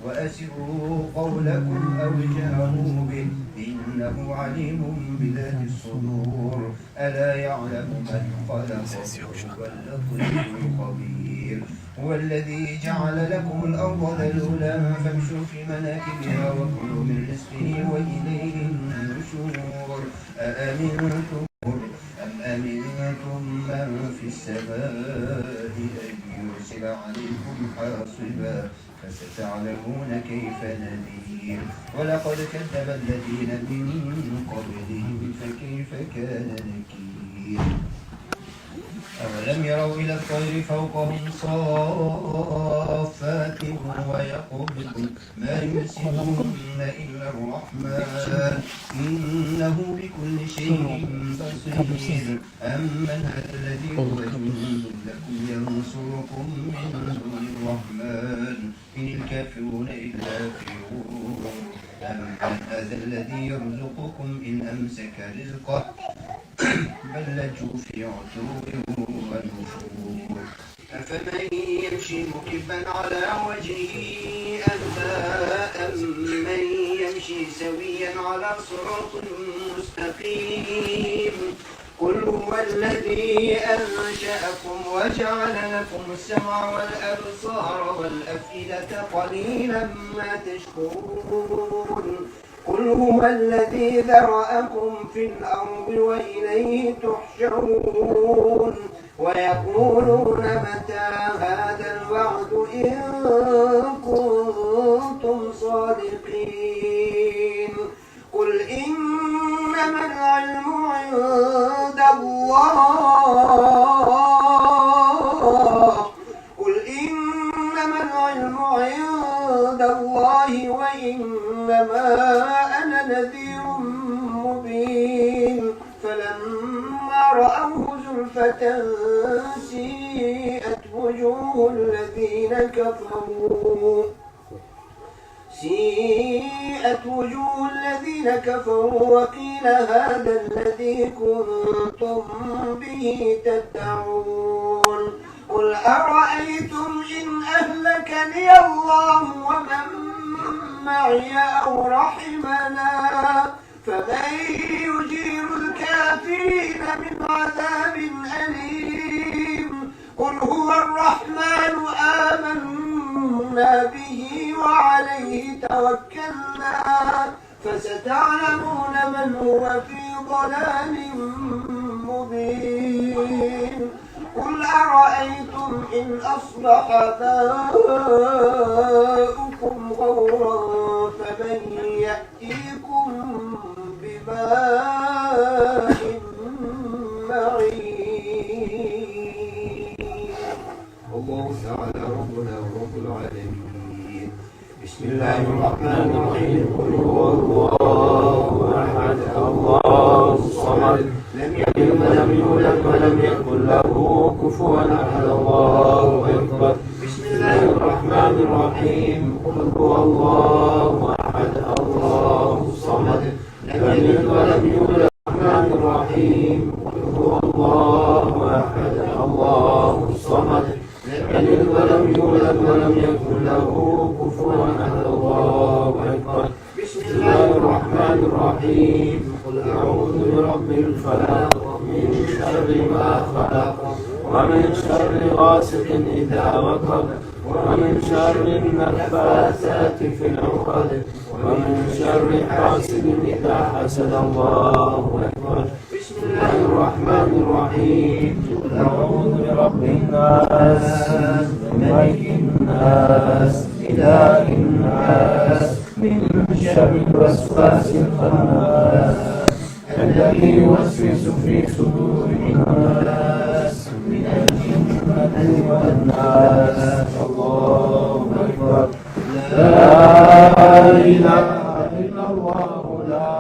وأسروا قولكم أو اجهروا به إنه عليم بذات الصدور ألا يعلم من خلق وهو اللطيف الخبير هو الذي جعل لكم الأرض ذلولا فامشوا في مناكبها وكلوا من رزقه وإليه النشور أمنتم من في السماء أن يرسل عليكم حاصبا فستعلمون كيف نذير ولقد كذب الذين من قبلهم فكيف كان نكير أولم يروا إلى الطير فوقهم صافات ويقبضن ما يمسكهن إلا الرحمن إنه بكل شيء بصير أمن هذا الذي هو جند لكم ينصركم من دون الرحمن إن الكافرون إلا في غرور أمن هذا الذي يرزقكم إن أمسك رزقه بل لجوا في عتو ونفور أفمن يمشي مكبا على وجهه أهدى من يمشي سويا على صراط مستقيم قل هو الذي أنشأكم وجعل لكم السمع والأبصار والأفئدة قليلا ما تشكرون قل هو الذي ذرأكم في الأرض وإليه تحشرون ويقولون متى هذا الوعد إن كنتم صادقين قل إنما العلم عند الله وإنما أنا نذير مبين فلما رأوه زلفة سيئت وجوه الذين كفروا وقيل هذا الذي كنتم به تدعون قل أرأيتم إن أهلكني الله ومن معي أو رحمنا فمن يجير الكافرين من عذاب أليم قل هو الرحمن آمنا به وعليه توكلنا فستعلمون من هو في ضلال مبين قل أرأيتم إن أصبح ماؤكم غورا فمن يأتيكم بماء معين الله تعالى ربنا ورب العالمين بسم الله الرحمن الرحيم قل هو الله أحد الله الصمد لم يلد ولم يولد ولم يكن له كفوا أحد الله أكبر بسم الله الرحمن الرحيم قل هو الله أحد الله الصمد لم يلد ولم يولد الرحمن الرحيم قل هو الله أحد الله الصمد لم يلد ولم يولد ولم يكن له كفوا أحد الله أكبر بسم الله الرحمن الرحيم قل أعوذ برب الفلق من شر ما خلق ومن شر غاسق إذا وقب ومن شر النفاثات في العقد ومن شر حاسد إذا حسد الله أكبر بسم الله الرحمن الرحيم قل أعوذ برب الناس ملك الناس إله الناس من شر الوسواس الخناس الذي يوسوس في صدور الناس من الجنة والناس الله أكبر لا إله إلا الله لا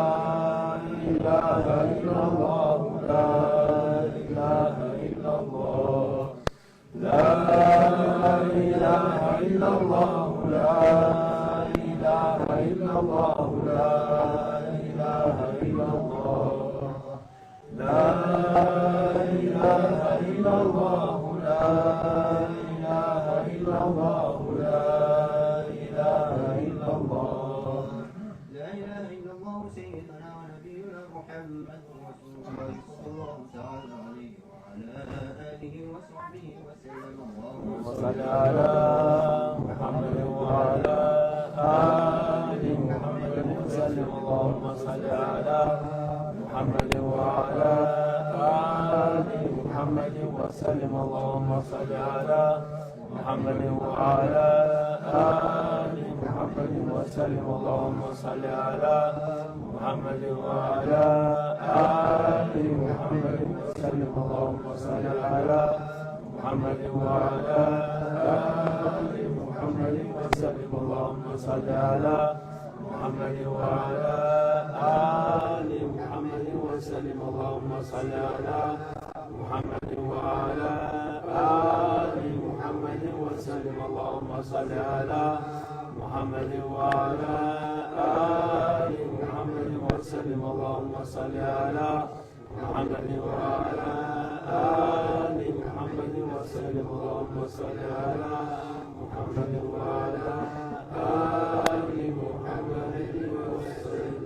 إله إلا الله لا إله إلا الله لا إله إلا الله لا إله إلا الله لا إله إلا الله لا إله إلا الله لا إله إلا الله لا إله محمد رسول الله صلى الله تعالى عليه وعلى آله وصحبه وسلم. اللهم صل على محمد وعلى آل محمد وسلم. اللهم صل على محمد وعلى آل محمد وسلم. اللهم صل على محمد وعلى آل محمد وسلم. اللهم صل على محمد وعلى آل محمد وسلم. اللهم صل على محمد وعلى آل محمد وسلم. اللهم صل على محمد وعلى آل محمد وسلم. اللهم صل على محمد وعلى آل محمد وسلم. اللهم صل على محمد وعلى آل محمد وسلم. اللهم صل على محمد وعلى آل محمد وسلم. اللهم صل على محمد وعلى آل محمد وسلم.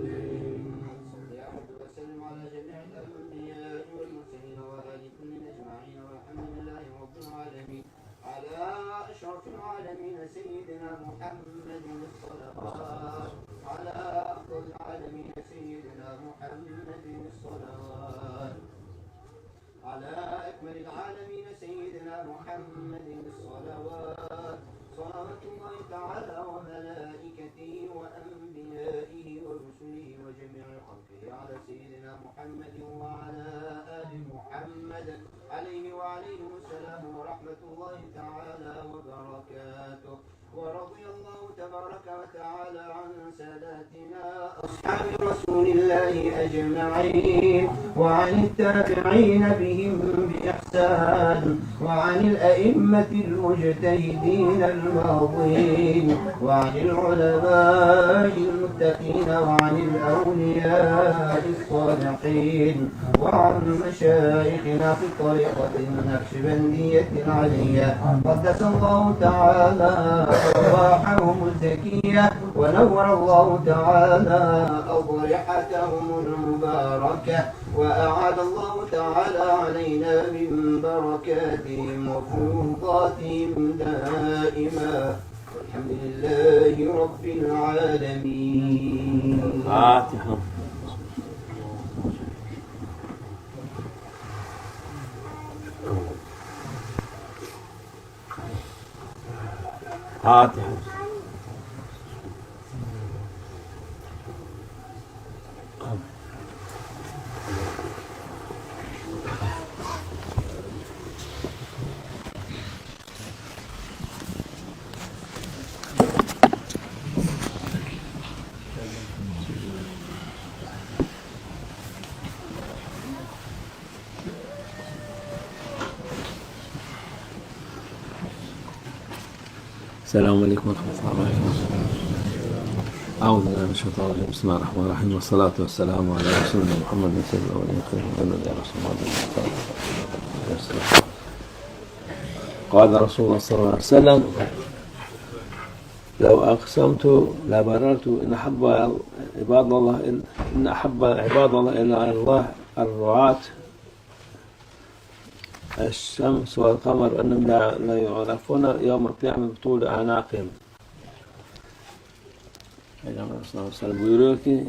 يا رب وسلم على جميع الأنبياء والمرسلين وآل كل أجمعين والحمد لله رب العالمين. على أشرف العالمين سيدنا محمد الصلوات. على أفضل العالمين سيدنا محمد الصلوات. على أكمل العالمين سيدنا محمد الصلوات. صلوات الله تعالى وملائكته وأنبيائه ورسله وجميع خلقه على سيدنا محمد وعلى آل محمد عليه وعليهم السلام ورحمة الله تعالى وبركاته. ورضي الله تبارك وتعالى عن ساداتنا أصحاب رسول الله أجمعين وعن التابعين بهم بإحسان وعن الأئمة المجتهدين الماضين وعن العلماء المتقين وعن الأولياء الصالحين وعن مشايخنا في الطريقة النقشبندية العلية قدس الله تعالى أرواحهم الزكية ونور الله تعالى أضرحتهم المباركة وأعاد الله تعالى علينا من بركاتهم وفيوضاتهم دائما والحمد لله رب العالمين. فاتحة. فاتحة. السلام عليكم ورحمة الله وبركاته. أعوذ بالله من الشيطان الرجيم. بسم الله الرحمن الرحيم والصلاة والسلام على رسولنا محمد صلى الله عليه وسلم. قال رسول الله صلى الله عليه وسلم: لو أقسمت لبررت إن أحب عباد الله إلا الله الرعاة الشمس والقمر أنهم لا يعرفون يوم القيامة بطول أعناقهم. Peygamber sallallahu aleyhi ve sellem buyuruyor ki,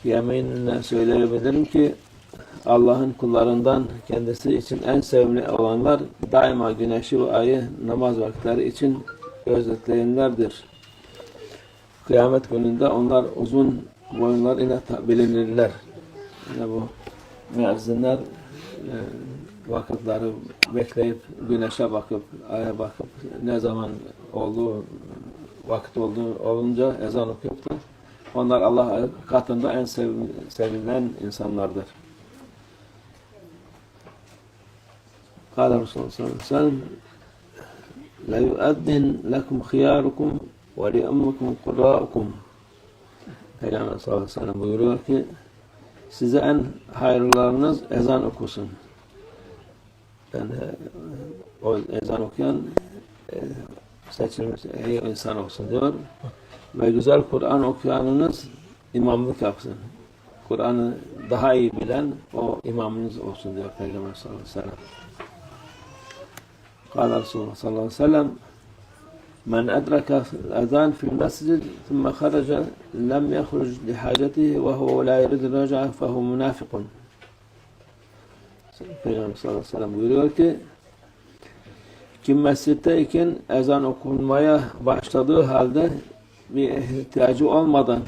yeminle söyleyebilirim ki Allah'ın kullarından kendisi için en sevimli olanlar daima güneşi ve ayı namaz vakitleri için gözetleyenlerdir. Kıyamet gününde onlar uzun boyunlar ile bilinirler. Yani bu müezzinler vakitleri bekleyip güneşe bakıp aya bakıp ne zaman olduğu vakit olunca ezan okuyup da onlar Allah katında en sevilen insanlardır. Kâle Resulullah sallallahu aleyhi ve sellem: "La yu'addin lekum khiyarukum ve li'ammukum kurra'ukum." Peygamber sallallahu aleyhi ve sellem buyuruyor ki, size en hayırlarınız ezan okusun. Yani o ezan okuyan seçilmiş iyi insan olsun diyor. Ve güzel Kur'an okuyanınız imamlık yapsın. Kur'an'ı daha iyi bilen o imamınız olsun diyor Peygamber sallallahu aleyhi ve sellem. Kâle Resulullah sallallahu aleyhi ve sellem men edraka ezan fil mescid thumma kharaca lem yahruc li hacetihi ve huve la yuridu raca'a fehu münafikun. Peygamber sallallahu aleyhi ve sellem buyuruyor ki kim mescitteyken ezan okunmaya başladığı halde bir ihtiyacı olmadan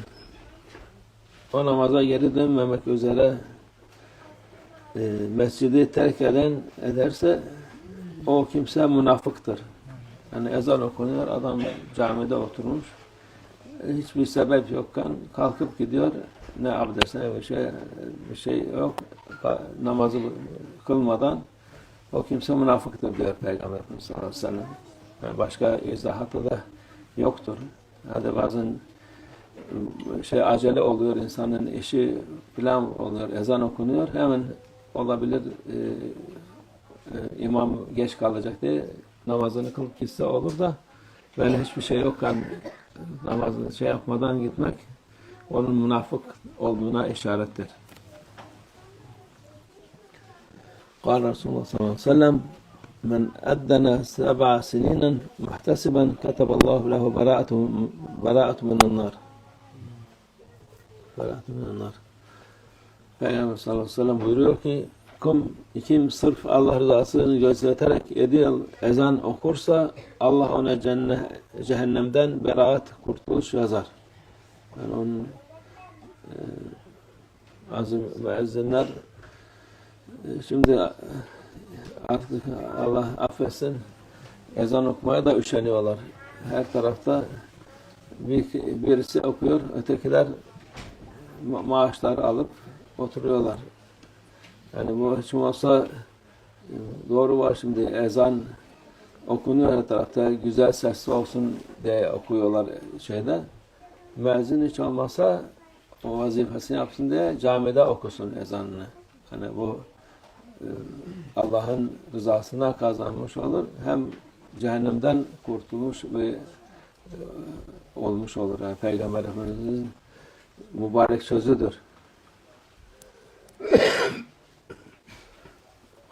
o namaza geri dönmemek üzere mescidi terk ederse o kimse münafıktır. Yani ezan okunuyor, adam camide oturmuş, hiçbir sebep yokken kalkıp gidiyor, ne abdest ne bir şey yok, namazı kılmadan o kimse münafıktır diyor Peygamber sallallahu aleyhi ve sellem. Yani başka izahatı da yoktur. Hadi bazen acele oluyor, insanın işi plan oluyor, ezan okunuyor, hemen olabilir imam geç kalacak diye namazını kılıp gitse olur da böyle hiçbir şey yokken namazını yapmadan gitmek onun münafık olduğuna işarettir. قال رسول الله صلى الله عليه وسلم من أذن 7 سنين محتسبا كتب الله له براءة من النار. براءة من النار. Peygamber sallallahu aleyhi ve sellem buyuruyor ki kim sırf Allah rızasını gözeterek 7 yıl ezan okursa Allah ona cehennemden beraat, kurtuluş yazar. Yani onun azim müezzinler şimdi artık Allah affetsin ezan okumaya da üşeniyorlar. Her tarafta birisi okuyor, ötekiler maaşları alıp oturuyorlar. Yani bu hiç olsa doğru var, şimdi ezan okunuyor her tarafta, güzel sesli olsun diye okuyorlar şeyde. Müezzin hiç olmasa o vazifesini yapsın diye camide okusun ezanını. Yani bu Allah'ın rızasına kazanmış olur. Hem cehennemden kurtulmuş ve olmuş olur. Yani Peygamber Efendimiz'in mübarek sözüdür.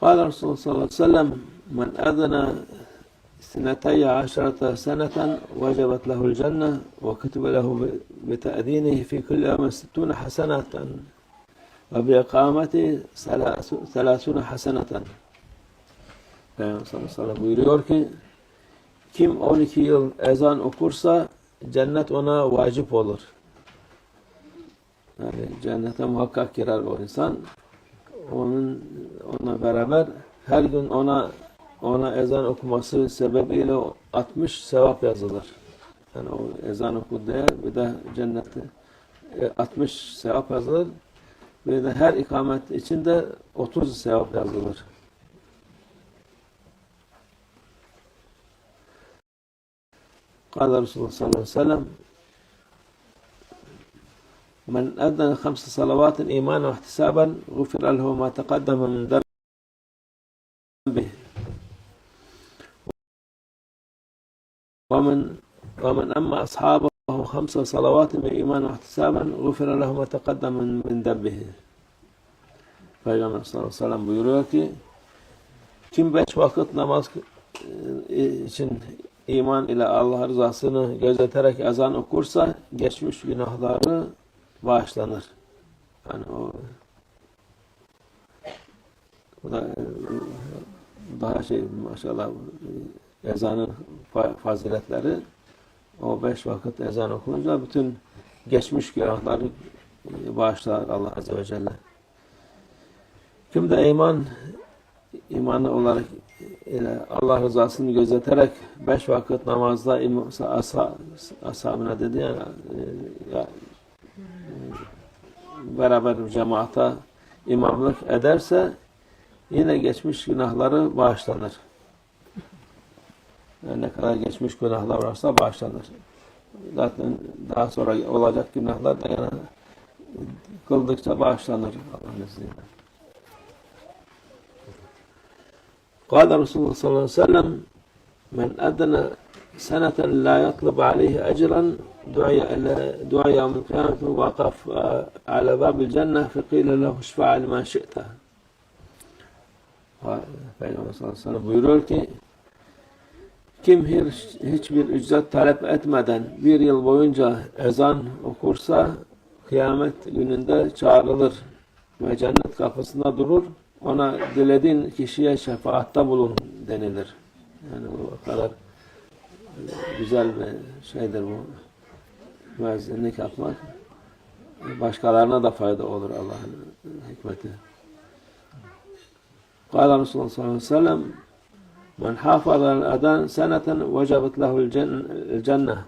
قال رسول الله صلى الله عليه وسلم من أذن 12 سنة وجبت له الجنة وكتب له بتأذينه في كل يوم 60 حسنة وبإقامته 30 حسنة. Peygamber sallallahu aleyhi ve sellem buyuruyor ki kim 12 yıl ezan okursa cennet ona vacip olur. Yani cennete muhakkak girer o insan. Ona beraber her gün ona ezan okuması sebebiyle 60 sevap yazılır. Yani o ezan okuduğu bir de cennette 60 sevap yazılır. Bir de her ikamet için de 30 sevap yazılır. قال Resulullah sallallahu aleyhi ve sellem من أذن 5 صلوات إيمانا واحتسابا غفر له ما تقدم من ذنبه ومن أما أصحابه 5 صلوات إيمانا واحتسابا غفر له ما تقدم من ذنبه. Peygamber sallallahu aleyhi ve sellem buyuruyor ki kim 5 vakit namaz için iman ile Allah rızasını gözeterek ezan okursa geçmiş günahları bağışlanır. Yani o da daha maşallah ezanın faziletleri o 5 vakit ezan okununca bütün geçmiş günahları bağışlar Allah Azze ve Celle. Kim de imanı olarak Allah rızasını gözeterek 5 vakit namazda ashabına dedi yani beraber cemaata imamlık ederse yine geçmiş günahları bağışlanır. Yani ne kadar geçmiş günahlar varsa bağışlanır. Zaten daha sonra olacak günahlar da yani kıldıkça bağışlanır Allah'ın izniyle. قال رسول الله صلى الله عليه وسلم من أذن seneten la yatlub aleyhi ecran dua yevmil kıyameti vakaf ala babil cennet fekile lehu şfa'a limen şi'te. Peygamber sallallahu aleyhi ve sellem buyuruyor ki kim hiçbir ücret talep etmeden bir yıl boyunca ezan okursa kıyamet gününde çağrılır ve cennet kapısında durur. Ona dilediğin kişiye şefaatte bulun denilir. Yani o kadar güzel bir şeydir bu. Müezzinlik yapmak. Başkalarına da fayda olur Allah'ın hikmeti. Kâle Resulullah sallallahu aleyhi ve sellem men hafazal adan seneten vecebet lehul cennet.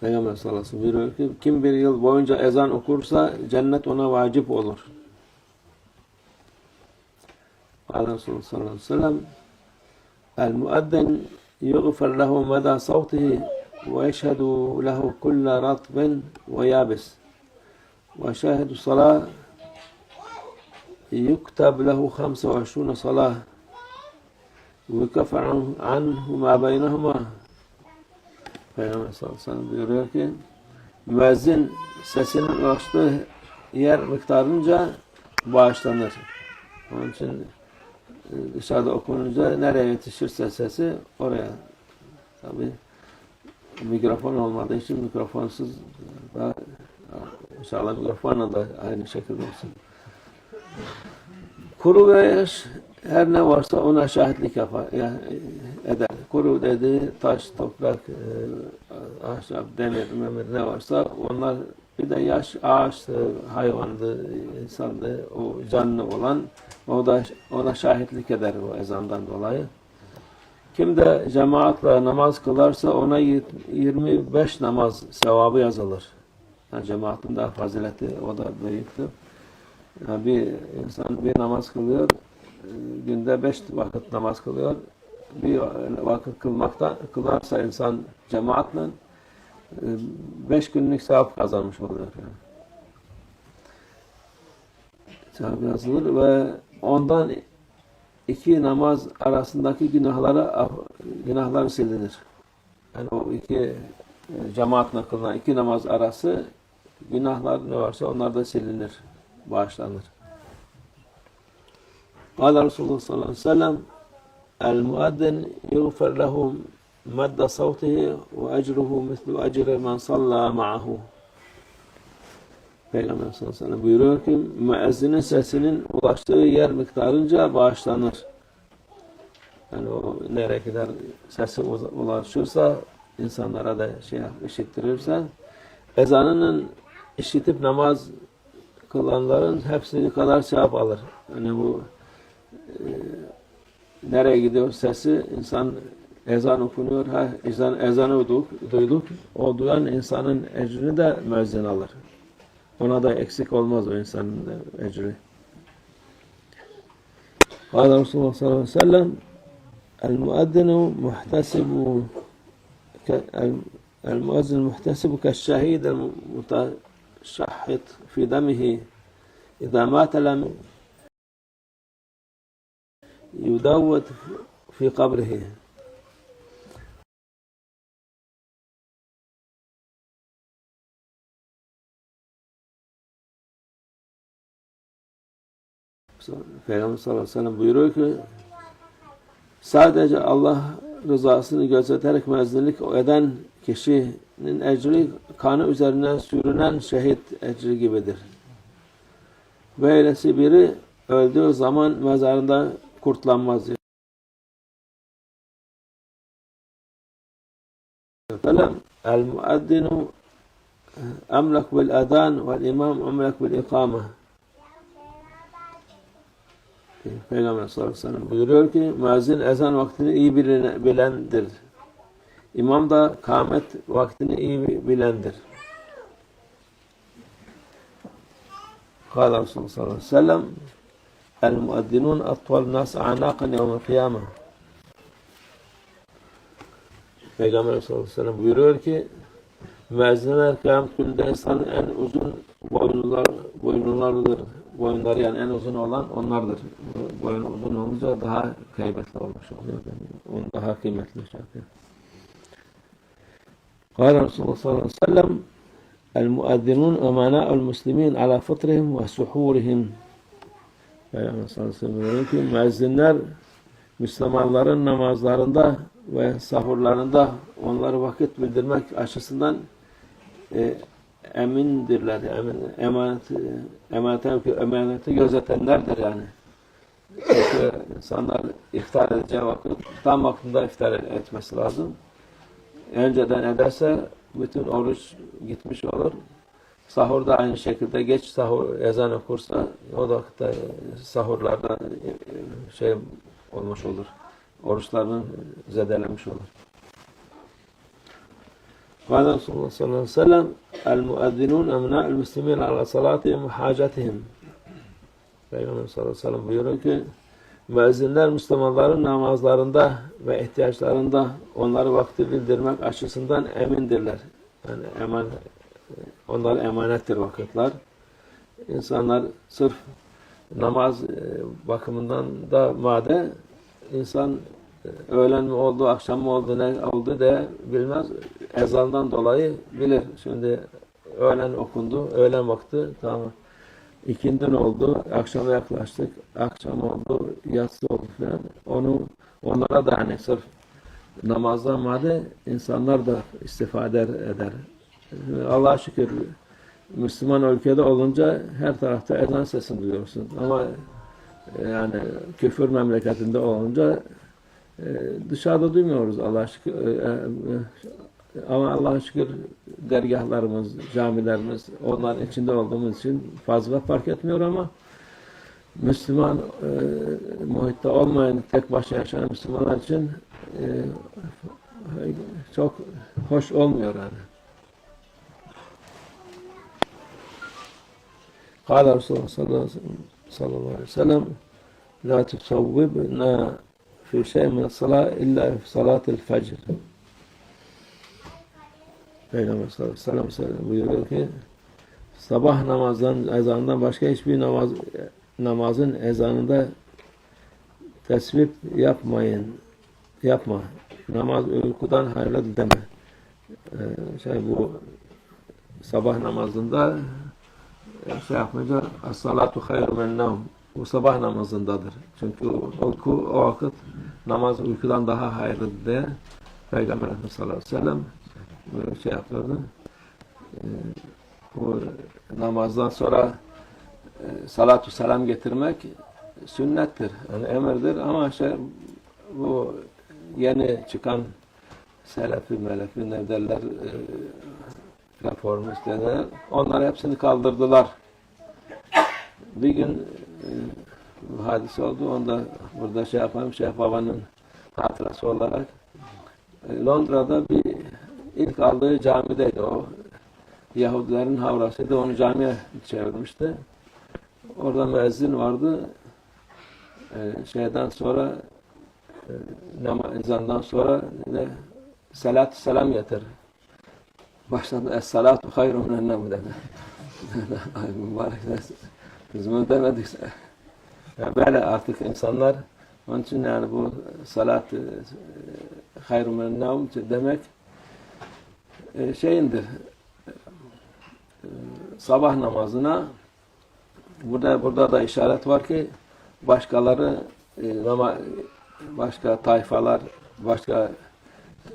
Peygamber sallallahu aleyhi ve sellem buyuruyor ki kim bir yıl boyunca ezan okursa cennet ona vacip olur. Kâle Resulullah sallallahu aleyhi ve sellem el muaddin yuğfer lehu meda savtihi ve yeşhedü lehu kulle ratbin ve yabis ve şahidü salah yuktab lehu 25 salah ve kefer anhu ma beynehuma. Peygamber sallallahu aleyhi ve sellem buyuruyor ki müezzin sesinin ulaştığı yer miktarınca bağışlanır. Onun için dışarıda okununca nereye yetişirse sesi oraya. Tabi mikrofon olmadığı için mikrofonsuz da inşallah mikrofonla da aynı şekilde olsun. Kuru ve yaş her ne varsa ona şahitlik eder. Kuru dediği taş, toprak, ahşap, demir, memir ne varsa onlar bir de yaş ağaçtı, hayvandı, insandı, o canlı olan o da ona şahitlik eder o ezandan dolayı. Kim de cemaatle namaz kılarsa ona 25 namaz sevabı yazılır. Yani cemaatin daha fazileti o da büyüktür. Yani bir insan bir namaz kılıyor, günde 5 vakit namaz kılıyor. Bir vakit kılarsa insan cemaatle 5 günlük sevap kazanmış oluyor. Yani. Sevap yazılır ve ondan 2 namaz arasındaki günahları silinir. Yani o 2 cemaatle kılınan 2 namaz arası günahlar ne varsa onlar da silinir, bağışlanır. Kâle Resulullah sallallahu aleyhi ve sellem el muaddin yuğfer lehu medde savtihi ve ecruhu mislu ecri men salla ma'ahu. Peygamber sallallahu aleyhi ve sellem buyuruyor ki müezzinin sesinin ulaştığı yer miktarınca bağışlanır. Yani o nereye kadar sesi ulaşırsa insanlara da işittirirse ezanının işitip namaz kılanların hepsini kadar sevap alır. Yani bu nereye gidiyor sesi insan ezan okunuyor. Ezanı duyduk. O duyan insanın ecrini de müezzin alır. Ona da eksik olmaz o insanın ecri. Kâle Resulullah sallallahu aleyhi ve sellem el-muaddinu muhtesibu el-muazzin muhtesibu keşşehid el-muteşahhid fi demihi idâ mâte lem yudavvet fi kabrihi. Peygamber sallallahu aleyhi ve sellem buyuruyor ki sadece Allah rızasını gözeterek müezzinlik eden kişinin ecri kanı üzerine sürünen şehit ecri gibidir. Böylesi biri öldüğü zaman mezarında kurtlanmaz. El muaddinu emlek bil adhan vel imam emlek bil ikame. Peygamber sallallahu aleyhi ve sellem buyuruyor ki müezzin ezan vaktini iyi bilendir. İmam da kâmet vaktini iyi bilendir. Kâle Resulullah sallallahu aleyhi ve sellem el muaddinun atval nas a'naqan yevmel kıyame. Peygamber sallallahu aleyhi ve sellem buyuruyor ki müezzinler kıyamet gününde insanın en uzun boyunlarıdır. Boyunları yani en uzun olan onlardır. boyun uzun olunca daha kıymetli olmuş oluyor. Yani onu daha kıymetli şey yapıyor. Kâle Resulullah sallallahu aleyhi ve sellem el-muadzinun emanâ'ul muslimin ala fıtrihim ve suhurihim. Peygamber sallallahu aleyhi ve sellem diyor ki müezzinler Müslümanların namazlarında ve sahurlarında onları vakit bildirmek açısından emindirler. Emaneti gözetenlerdir yani. Çünkü insanlar iftar edeceği vakit tam vaktinde iftar etmesi lazım. Önceden ederse bütün oruç gitmiş olur. Sahur da aynı şekilde geç sahur ezan okursa o vakitte sahurlarda şey olmuş olur. Oruçlarının zedelenmiş olur. Kâle Resulullah sallallahu aleyhi ve sellem el-muadzinun emnâ'ül müslimîn ala salâtihim ve hâcetihim. Peygamber sallallahu aleyhi ve sellem buyuruyor ki müezzinler Müslümanların namazlarında ve ihtiyaçlarında onları vakti bildirmek açısından emindirler. Yani onlar emanettir vakitler. İnsanlar sırf namaz bakımından da madde insan öğlen mi oldu, akşam mı oldu, ne oldu de bilmez. Ezandan dolayı bilir. Şimdi öğlen okundu, öğlen vakti tamam. İkindin oldu, akşama yaklaştık, akşam oldu, yatsı oldu falan. Onlara da hani sırf namazdan madde insanlar da istifade eder. Allah'a şükür Müslüman ülkede olunca her tarafta ezan sesini duyuyorsun. Ama yani küfür memleketinde olunca dışarıda duymuyoruz Allah'a şükür. Ama Allah'a şükür dergahlarımız, camilerimiz onların içinde olduğumuz için fazla fark etmiyor ama Müslüman muhitte olmayan, tek başına yaşayan Müslümanlar için çok hoş olmuyor yani. Kâle Resulullah sallallahu aleyhi ve sellem lâ tusavvibnâ fî şey'in mine's-salâ illâ fî salâtil fecr. Peygamber sallallahu aleyhi ve sellem buyuruyor ki sabah ezanından başka hiçbir namazın ezanında tesbih yapma. Namaz uykudan hayırlıdır deme. Bu sabah namazında yapmayacak. As-salatu hayru men-nevm. Bu sabah namazındadır. Çünkü o vakit namaz uykudan daha hayırlıdır diye Peygamber Efendimiz sallallahu aleyhi ve sellem böyle yapıyordu. Bu namazdan sonra salatu selam getirmek sünnettir. Yani emirdir ama bu yeni çıkan selefi ne derler reformistler onlar hepsini kaldırdılar. Bir gün hadise oldu. Onda burada yapalım. Şeyh Baba'nın hatırası olarak Londra'da ilk aldığı camideydi o. Yahudilerin havrasıydı. Onu camiye çevirmişti. Orada müezzin vardı. Şeyden sonra ezandan sonra salat selam getir. Başladı es-salatu hayru mine'n-nevm dedi. Ay mübarek biz bunu demedik. Yani böyle artık insanlar onun için yani bu salat hayru mine'n-nevm demek şeyindir. Sabah namazına burada da işaret var ki başkaları başka tayfalar, başka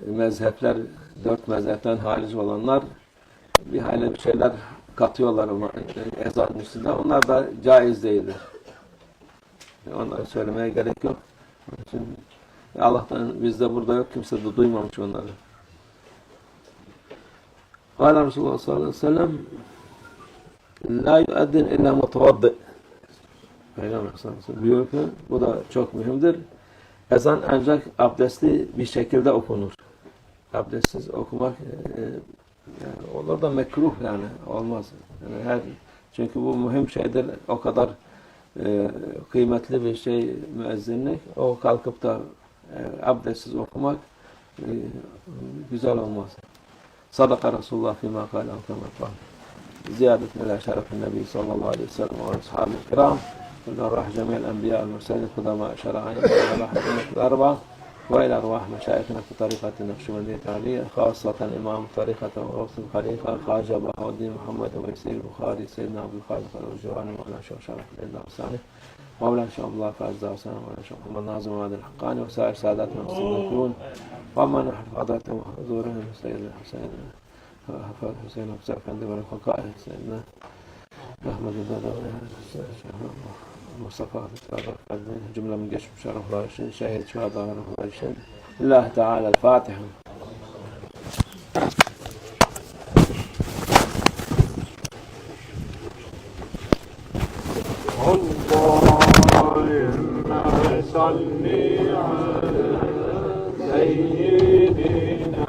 mezhepler, 4 mezhepten hariç olanlar bir şeyler katıyorlar ezanın üstünde. Onlar da caiz değildir. Onları söylemeye gerek yok. Onun için Allah'tan bizde burada yok. Kimse de duymamış onları. Kâle Resulullah sallallahu aleyhi ve sellem lâ yu'eddin illâ mutavaddi. Peygamber sallallahu aleyhi ve sellem diyor ki bu da çok mühimdir. Ezan ancak abdestli bir şekilde okunur. Abdestsiz okumak yani olur da mekruh yani olmaz. Yani çünkü bu mühim şeydir. O kadar kıymetli bir şey müezzinlik. O kalkıp da abdestsiz okumak güzel olmaz. Sadaka Resulullah fîmâ kâle ziyadetine ilâ şerefin nebi sallallahu aleyhi ve sellem ve ashabı kiram كل أرواح جميع الأنبياء والمرسلين القدماء شرعين إلى أرواح الأمة الأربعة وإلى أرواح مشايخنا في طريقة النقشبندية التالية خاصة إمام طريقة وغوث الخليفة خواجة بهاء الدين محمد ويسير البخاري سيدنا عبد الخالق الجواني مولانا شيخ شرف الدين الصالح مولانا شيخ عبد الله فاز وسلام مولانا شيخ محمد ناظم وعبد الحقاني وسائر ساداتنا المستضيفون ومن نحن حضرتهم وحضورهم سيدنا الحسين حسين أبو عند الفقائه سيدنا أحمد مصطفى جملة من جيش مشرف راشد شهيد شهداء راشد الله تعالى الفاتحة. اللهم صل على سيدنا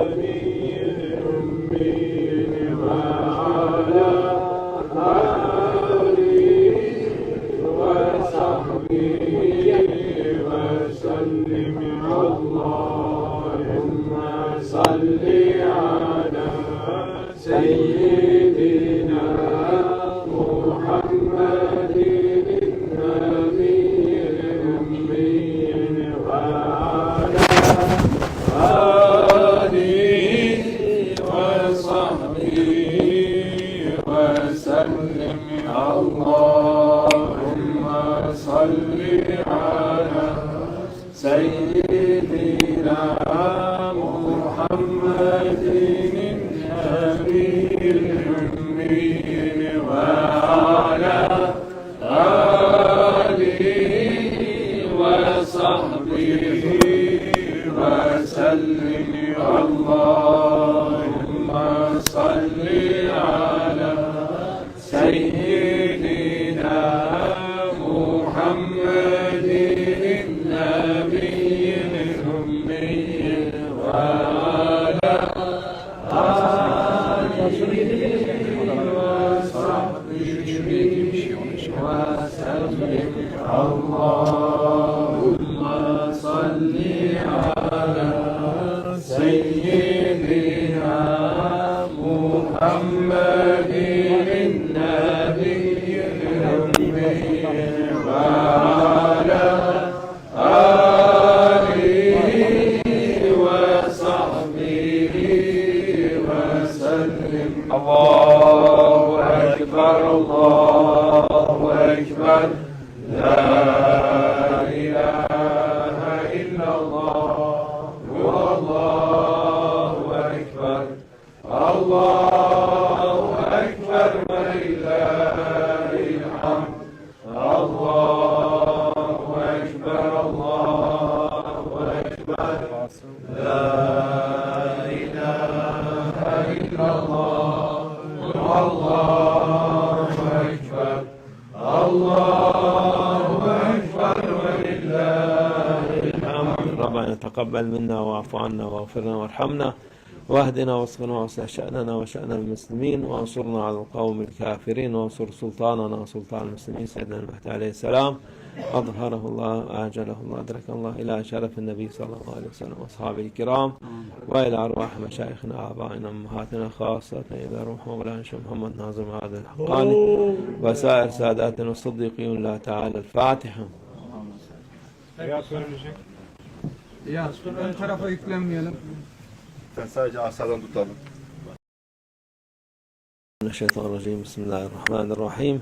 محمد النبي الأمي وعلى آله وصحبه وسلم. اللهم صل على سيدنا محمد النبي الأمي وعلى آله وصحبه وسلم. اللهم صل على سيدنا محمد النبي الأمي وعلى آله وصحبه وسلم. اللهم صل على سيدنا محمد النبي الأمي وعلى آله وصحبه وسلم. اللهم صل على سيدنا محمد النبي الأمي وعلى آله وصحبه وسلم. الله أكبر الله أكبر لا إله إلا الله والله أكبر. الله أكبر ولله الحمد. الله أكبر الله أكبر لا إله إلا الله والله أكبر. الله أكبر ولله الحمد. ربنا تقبل منا واعف عنا واغفرنا وارحمنا واهدنا واصلنا واصلح شأننا وشأن المسلمين وانصرنا على القوم الكافرين وانصر سلطاننا وسلطان المسلمين سيدنا المهدي عليه السلام أظهره الله آجله الله أدرك الله إلى شرف النبي صلى الله عليه وسلم وأصحابه الكرام وإلى أرواح مشايخنا آبائنا أمهاتنا خاصة إلى روح مولانا شيخ محمد ناظم هذا الحقاني وسائر ساداتنا الصديقين الله تعالى الفاتحة. Ya ön tarafa yüklenmeyelim. Sen sadece asadan tutalım. الشيطان الرجيم بسم الله الرحمن الرحيم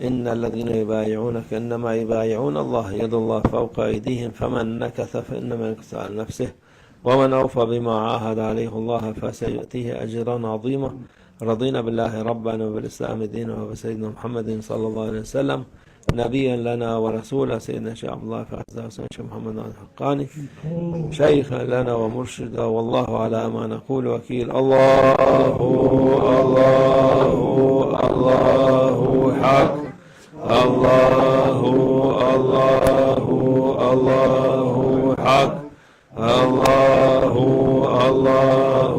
إن الذين يبايعونك إنما يبايعون الله يد الله فوق أيديهم فمن نكث فإنما ينكث على نفسه ومن أوفى بما عاهد عليه الله فسيؤتيه أجرا عظيما. رضينا بالله ربنا وبالإسلام دينا وبسيدنا محمد صلى الله عليه وسلم نبيا لنا ورسولا سيدنا شيخ عبد الله فاز وسيدنا شيخ محمد الحقاني شيخا لنا ومرشدا والله على ما نقول وكيل. الله الله الله حق. الله الله الله حق. الله الله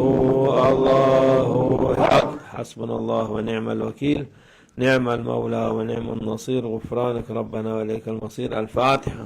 الله حق. حسبنا الله ونعم الوكيل نعم المولى ونعم النصير غفرانك ربنا وإليك المصير. الفاتحة.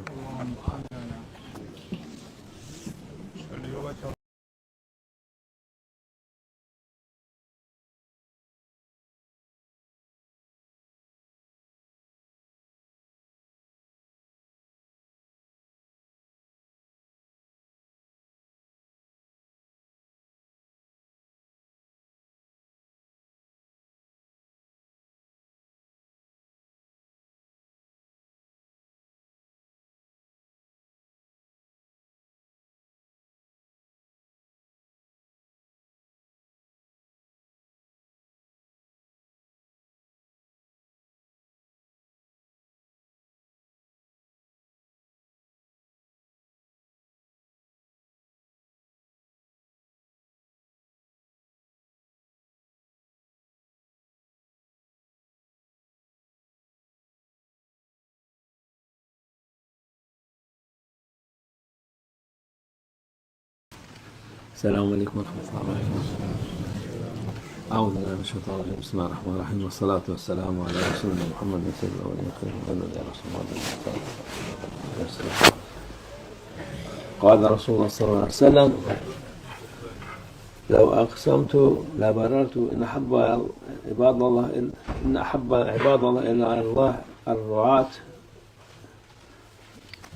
السلام عليكم ورحمة الله وبركاته. أعوذ بالله من الشيطان الرجيم. بسم الله الرحمن الرحيم والصلاة والسلام على رسولنا محمد سيد الأولين والآخرين يا رسول الله. قال رسول الله صلى الله عليه وسلم: لو أقسمت لبررت إن أحب عباد الله إلا الله الرعاة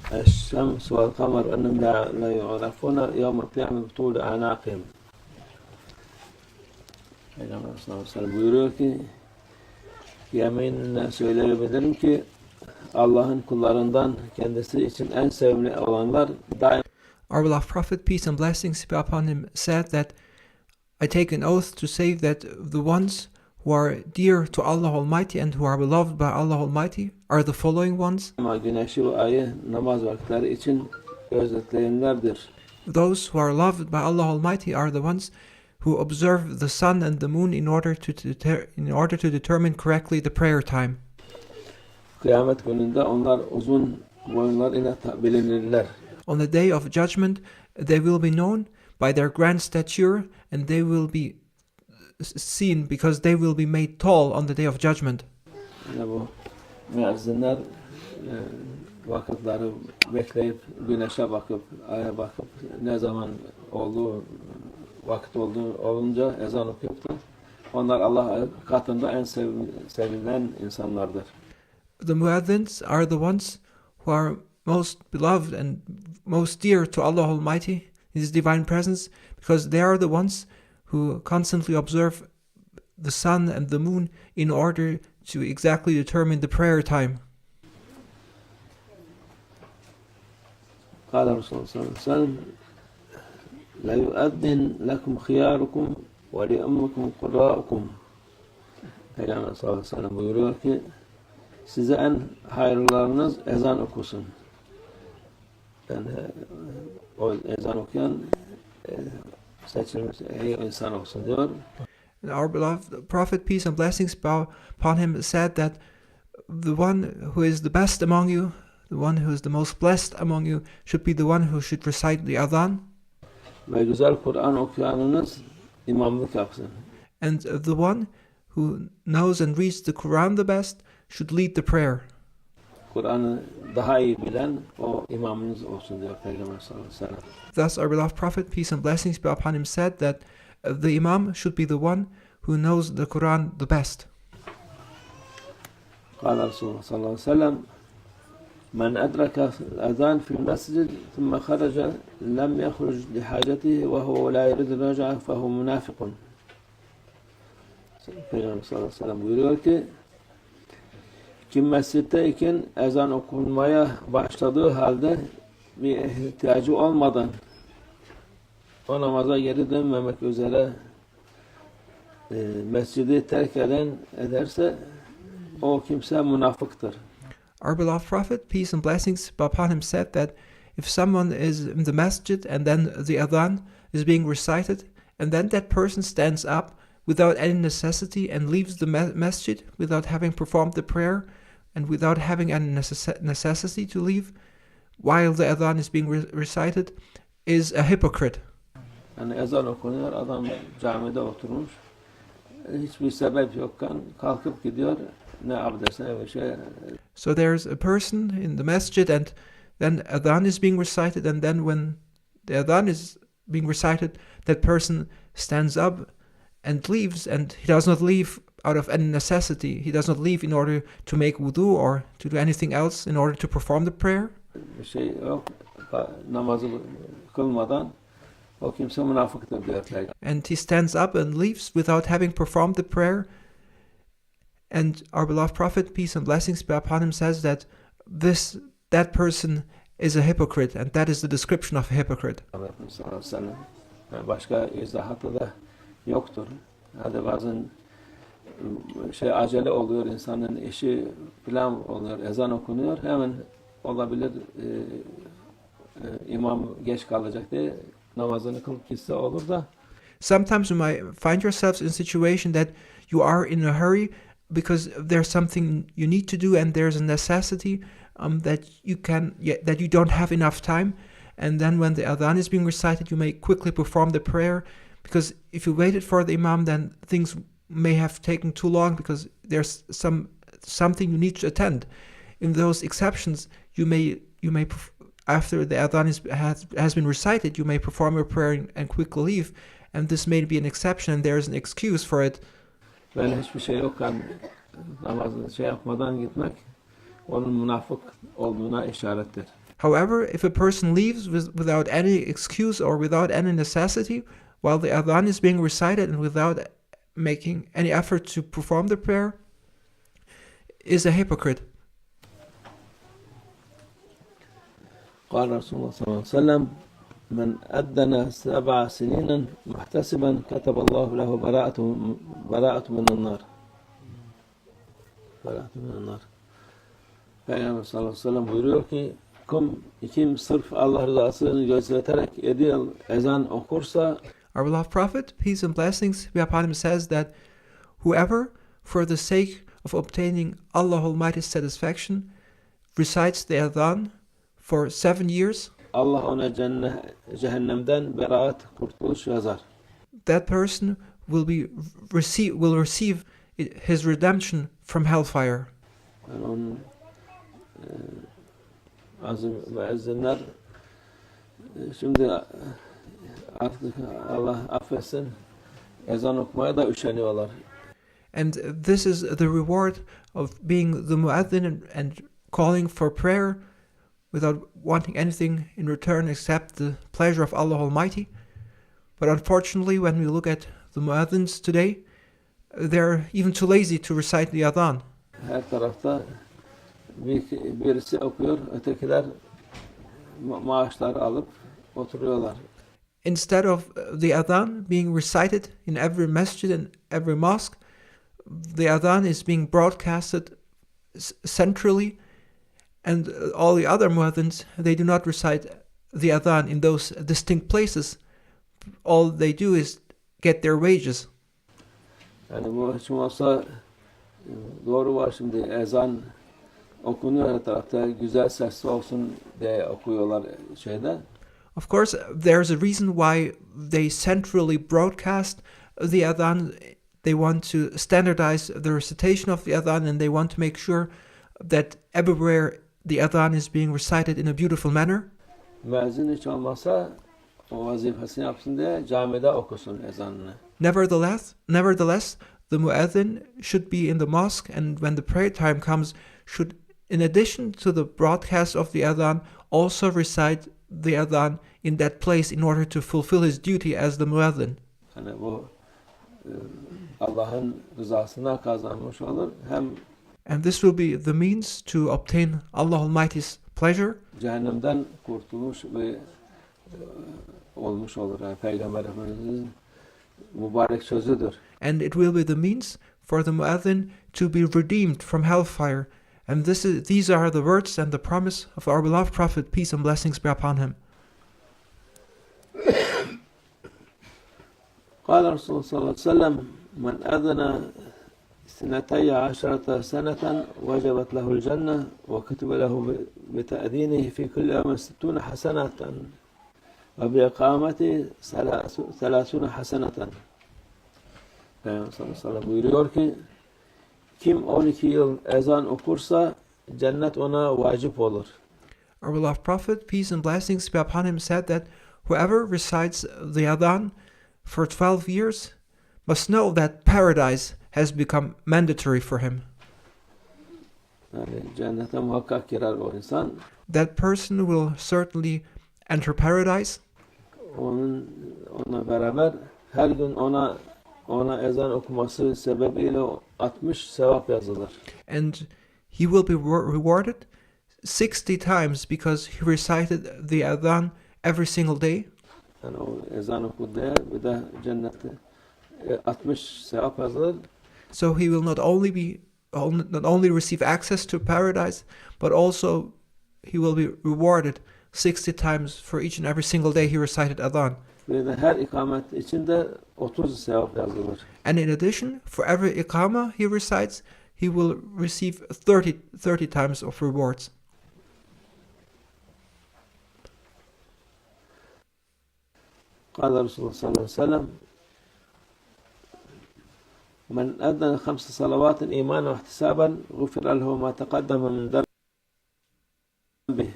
الشمس والقمر أنهم لا يعرفون يوم القيامة بطول أعناقهم. Peygamber sallallahu aleyhi ve sellem buyuruyor ki, yeminle söyleyebilirim ki Allah'ın kullarından kendisi için en sevimli olanlar daima. Our beloved Prophet, peace and blessings be upon him, said that, I take an oath to say that the ones who are dear to Allah Almighty and who are beloved by Allah Almighty are the following ones. Güneşi ve ayı namaz vakitleri için gözetleyenlerdir. Those who are loved by Allah Almighty are the ones who observe the sun and the moon in order to determine correctly the prayer time. Kıyamet gününde onlar uzun boyunlar ile bilinirler. On the day of judgment, they will be known by their grand stature, and they will be seen because they will be made tall on the day of judgment. Yani bu müezzinler vakitleri bekleyip güneşe bakıp aya bakıp ne zaman olduğu vakit olunca ezan okuyup da onlar Allah katında en sevilen insanlardır. The muazzins are the ones who are most beloved and most dear to Allah Almighty, His divine presence, because they are the ones who constantly observe the sun and the moon in order to exactly determine the prayer time. قال الرسول صلى الله عليه وسلم: لا يؤذن لكم خياركم ولأمكم قراءكم. Peygamber sallallahu aleyhi ve sellem buyuruyor ki, size en hayırlılarınız ezan okusun. Yani o ezan okuyan seçilmiş iyi insan olsun diyor. Our beloved Prophet, peace and blessings be upon him, said that the one who is the best among you, the one who is the most blessed among you, should be the one who should recite the Adhan. Ve güzel Kur'an okuyanınız imamlık yapsın. And the one who knows and reads the Quran the best should lead the prayer. Kur'an'ı daha iyi bilen o imamınız olsun diyor Peygamber sallallahu aleyhi ve sellem. Thus our beloved Prophet, peace and blessings be upon him, said that the Imam should be the one who knows the Quran the best. قال رسول الله صلى الله عليه وسلم: من أدرك الأذان في المسجد ثم خرج لم يخرج لحاجته وهو لا يريد الرجعة فهو منافق. Peygamber sallallahu aleyhi ve sellem buyuruyor ki, kim mescitteyken ezan okunmaya başladığı halde bir ihtiyacı olmadan o namaza geri dönmemek üzere mescidi terk ederse o kimse münafıktır. Our beloved Prophet, peace and blessings be upon him, said that if someone is in the masjid and then the Adhan is being recited, and then that person stands up without any necessity and leaves the masjid without having performed the prayer and without having any necessity to leave while the Adhan is being recited, is a hypocrite. Yani ezan okunuyor, adam camide oturmuş, hiçbir sebep yokken kalkıp gidiyor, ne abdest ne bir şey. So there's a person in the masjid and then Adhan is being recited, and then when the Adhan is being recited, that person stands up and leaves, and he does not leave out of any necessity. He does not leave in order to make wudu or to do anything else in order to perform the prayer. Bir şey yok, namazı kılmadan o kimse münafıktır diyor. And he stands up and leaves without having performed the prayer. And our beloved Prophet, peace and blessings be upon him, says that that person is a hypocrite, and that is the description of a hypocrite. Başka izahatı da yoktur. Hadi bazen acele oluyor, insanın işi falan oluyor, ezan okunuyor, hemen olabilir imam geç kalacak diye namazını kılıp gitse olur da. Sometimes you might find yourselves in a situation that you are in a hurry because there's something you need to do and there's a necessity that you don't have enough time, and then when the adhan is being recited, you may quickly perform the prayer, because if you waited for the imam, then things may have taken too long because there's something you need to attend. In those exceptions, you may after the adhan has been recited, you may perform your prayer and quickly leave, and this may be an exception, and there is an excuse for it. Böyle hiçbir şey yokken namazını şey yapmadan gitmek onun münafık olduğuna işarettir. However, if a person leaves without any excuse or without any necessity, while the adhan is being recited and without making any effort to perform the prayer, is a hypocrite. قال رسول الله صلى الله عليه وسلم من أذن 7 سنين محتسبا كتب الله له براءة من النار. براءة من النار. Peygamber sallallahu aleyhi ve sellem buyuruyor ki kim sırf Allah rızasını gözeterek 7 yıl ezan okursa, Our beloved Prophet, peace and blessings be upon him, says that whoever, for the sake of obtaining Allah Almighty's satisfaction, recites the adhan for 7 years, Allah ona cehennemden beraat, kurtuluş yazar. that person will receive his redemption from hellfire. Yani onun azim müezzinler şimdi artık Allah affetsin ezan okumaya da üşeniyorlar. And this is the reward of being the muazzin and calling for prayer without wanting anything in return except the pleasure of Allah Almighty. But unfortunately, when we look at the muazzins today, they're even too lazy to recite the adhan. Her tarafta birisi okuyor, ötekiler maaşlar alıp oturuyorlar. Instead of the adhan being recited in every masjid and every mosque, the adhan is being broadcasted centrally, and all the other muazzins, they do not recite the adhan in those distinct places. All they do is get their wages. Yani bu hiç olmazsa doğru var, şimdi ezan okunuyor her tarafta, güzel sesli olsun diye okuyorlar şeyde. Of course, there's a reason why they centrally broadcast the adhan. They want to standardize the recitation of the adhan, and they want to make sure that everywhere the adhan is being recited in a beautiful manner. Müezzin hiç olmazsa o vazifesini yapsın diye camide okusun ezanını. Nevertheless, the muazzin should be in the mosque, and when the prayer time comes, should, in addition to the broadcast of the adhan, also recite the adhan in that place in order to fulfill his duty as the muazzin. Yani bu Allah'ın rızasına kazanmış olur. Hem And this will be the means to obtain Allah Almighty's pleasure. Cehennemden kurtulmuş ve olmuş olur. Yani Peygamber Efendimiz'in mübarek sözüdür. And it will be the means for the muazzin to be redeemed from hellfire. And these are the words and the promise of our beloved Prophet, peace and blessings be upon him. قال رسول صلى الله عليه وسلم من أذن 12 سنة وجبت له الجنة وكتب له بتأذينه في كل يوم 60 حسنة وبإقامته 30 حسنة. Peygamber sallallahu aleyhi ve sellem buyuruyor ki kim 12 yıl ezan okursa cennet ona vacip olur. Our beloved Prophet, peace and blessings be upon him, said that whoever recites the adhan for 12 years must know that paradise has become mandatory for him. Yani cennete muhakkak girer o insan. That person will certainly enter paradise. Onunla beraber her gün ona ezan okuması sebebiyle 60 sevap yazılır. And he will be rewarded 60 times because he recited the adhan every single day. Yani o ezan okuduğu bir de cennette 60 sevap yazılır. So he will not only receive access to paradise, but also he will be rewarded 60 times for each and every single day he recited adhan. Ve de her ikamet içinde 30 sevap yazılır. And in addition, for every iqama he recites, he will receive 30 times of rewards. قال رسول الله صلى الله عليه وسلم من أذن 5 صلوات إيمانا واحتسابا غفر له ما تقدم من ذنبه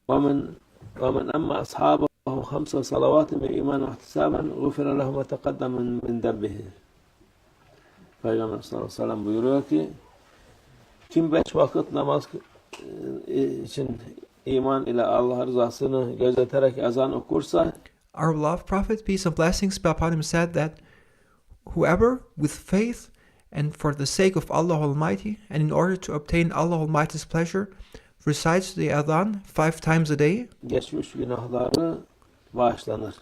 ومن أما أصحابه 5 صلوات بإيمان واحتسابا غفر له ما تقدم من ذنبه. Peygamber sallallahu aleyhi ve sellem buyuruyor ki kim 5 vakit namaz için iman ile Allah rızasını gözeterek ezan okursa, Our beloved Prophet, peace and blessings be upon him, said that whoever with faith and for the sake of Allah Almighty and in order to obtain Allah Almighty's pleasure recites the Adhan 5 times a day geçmiş günahları bağışlanır.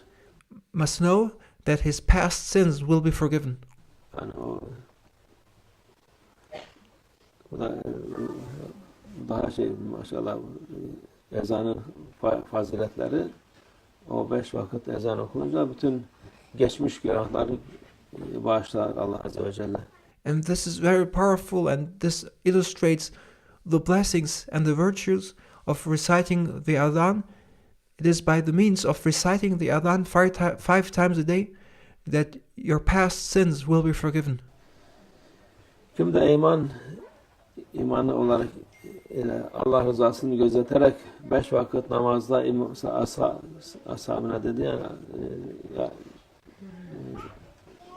must know that his past sins will be forgiven. Yani bu da daha maşallah ezanın faziletleri, o 5 vakit ezan okununca bütün geçmiş günahları bağışlar Allah Azze ve Celle. And this is very powerful, and this illustrates the blessings and the virtues of reciting the Adhan. It is by the means of reciting the Adhan 5 times a day that your past sins will be forgiven. Kim de imanı olarak Allah rızasını gözeterek 5 vakit namazda ashabına dedi ya,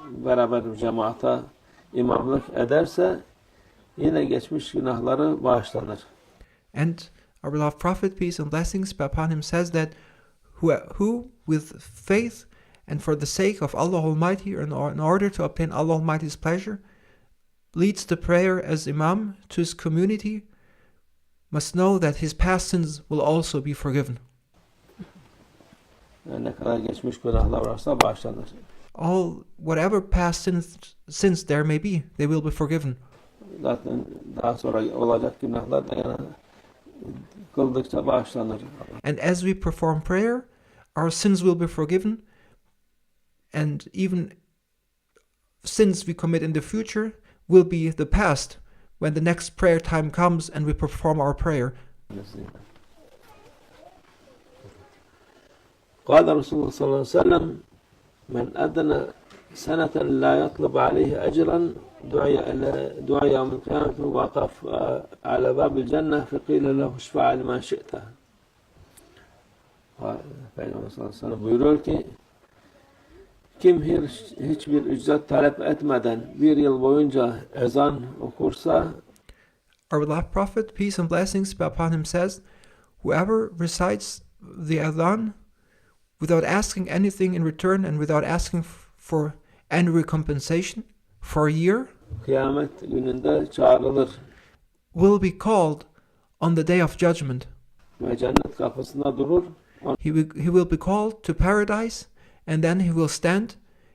beraber cemaata imamlık ederse yine geçmiş günahları bağışlanır. And our beloved Prophet, peace and blessings be upon him, says that who with faith and for the sake of Allah Almighty in order to obtain Allah Almighty's pleasure leads the prayer as imam to his community must know that his past sins will also be forgiven. Yani ne kadar geçmiş günahlar varsa bağışlanır. Whatever past sins there may be, they will be forgiven. Zaten daha sonra olacak günahlar da yani kıldıkça bağışlanır. And as we perform prayer, our sins will be forgiven, and even sins we commit in the future will be the past when the next prayer time comes and we perform our prayer. قال رسول الله صلى الله عليه وسلم من أذن سنة لا يطلب عليه أجرا دعي يوم القيامة وقف على باب الجنة فقيل له اشفع لما شئت. Peygamber sallallahu aleyhi ve sellem buyuruyor ki kim hiçbir ücret talep etmeden 1 yıl boyunca ezan okursa, our beloved Prophet, peace and blessings be upon him, says, whoever recites the Adhan without asking anything in return and without asking for any recompensation for a year kıyamet gününde çağrılır will be called on the day of judgment. ve cennet kapısında durur. He will be called to paradise, and then he will stand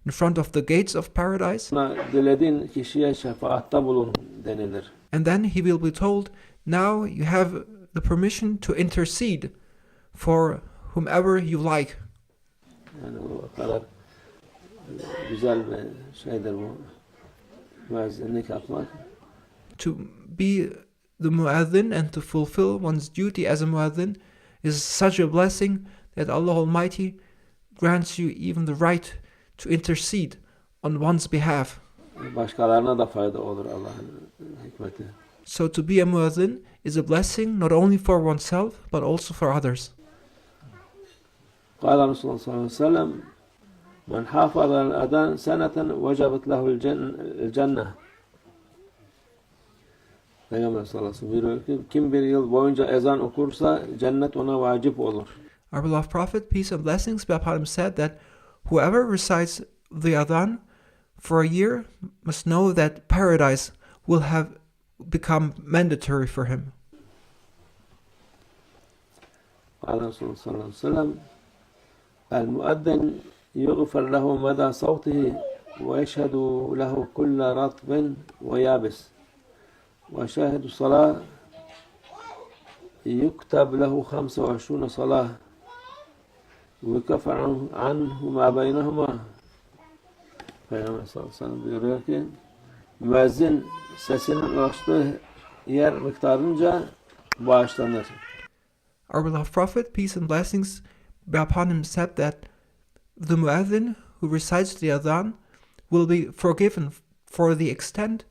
in front of the gates of paradise. Dilediğin kişiye şefaatta bulun denilir. And then he will be told, now you have the permission to intercede for whomever you like. Yani o kadar güzel bir şeydir bu müezzinlik yapmak. To be the muazzin and to fulfill one's duty as a muazzin is such a blessing that Allah Almighty grants you even the right to intercede on one's behalf. Başkalarına da fayda olur Allah'ın hikmeti. So to be a muazzin is a blessing not only for oneself but also for others. قال رسول الله صلى الله عليه وسلم من حافظ على الأذان سنة وجبت له الجنة. Peygamber sallallahu aleyhi ve sellem buyuruyor ki kim bir yıl boyunca ezan okursa cennet ona vacip olur. Our beloved Prophet, peace and blessings be upon him, said that whoever recites the Adhan for a year must know that paradise will have become mandatory for him. قال رسول الله صلى الله عليه وسلم المؤذن يغفر له مدى صوته ويشهد له كل رطب ويابس وشاهد صلاة يكتب له 25 صلاة ويكفر عنه ما بينهما. Peygamber sallallahu aleyhi ve sellem buyuruyor ki müezzin sesinin ulaştığı yer miktarınca bağışlanır. Our beloved Prophet, peace and blessings be upon him, said that the Muazzin who recites the Adhan will be forgiven for the extent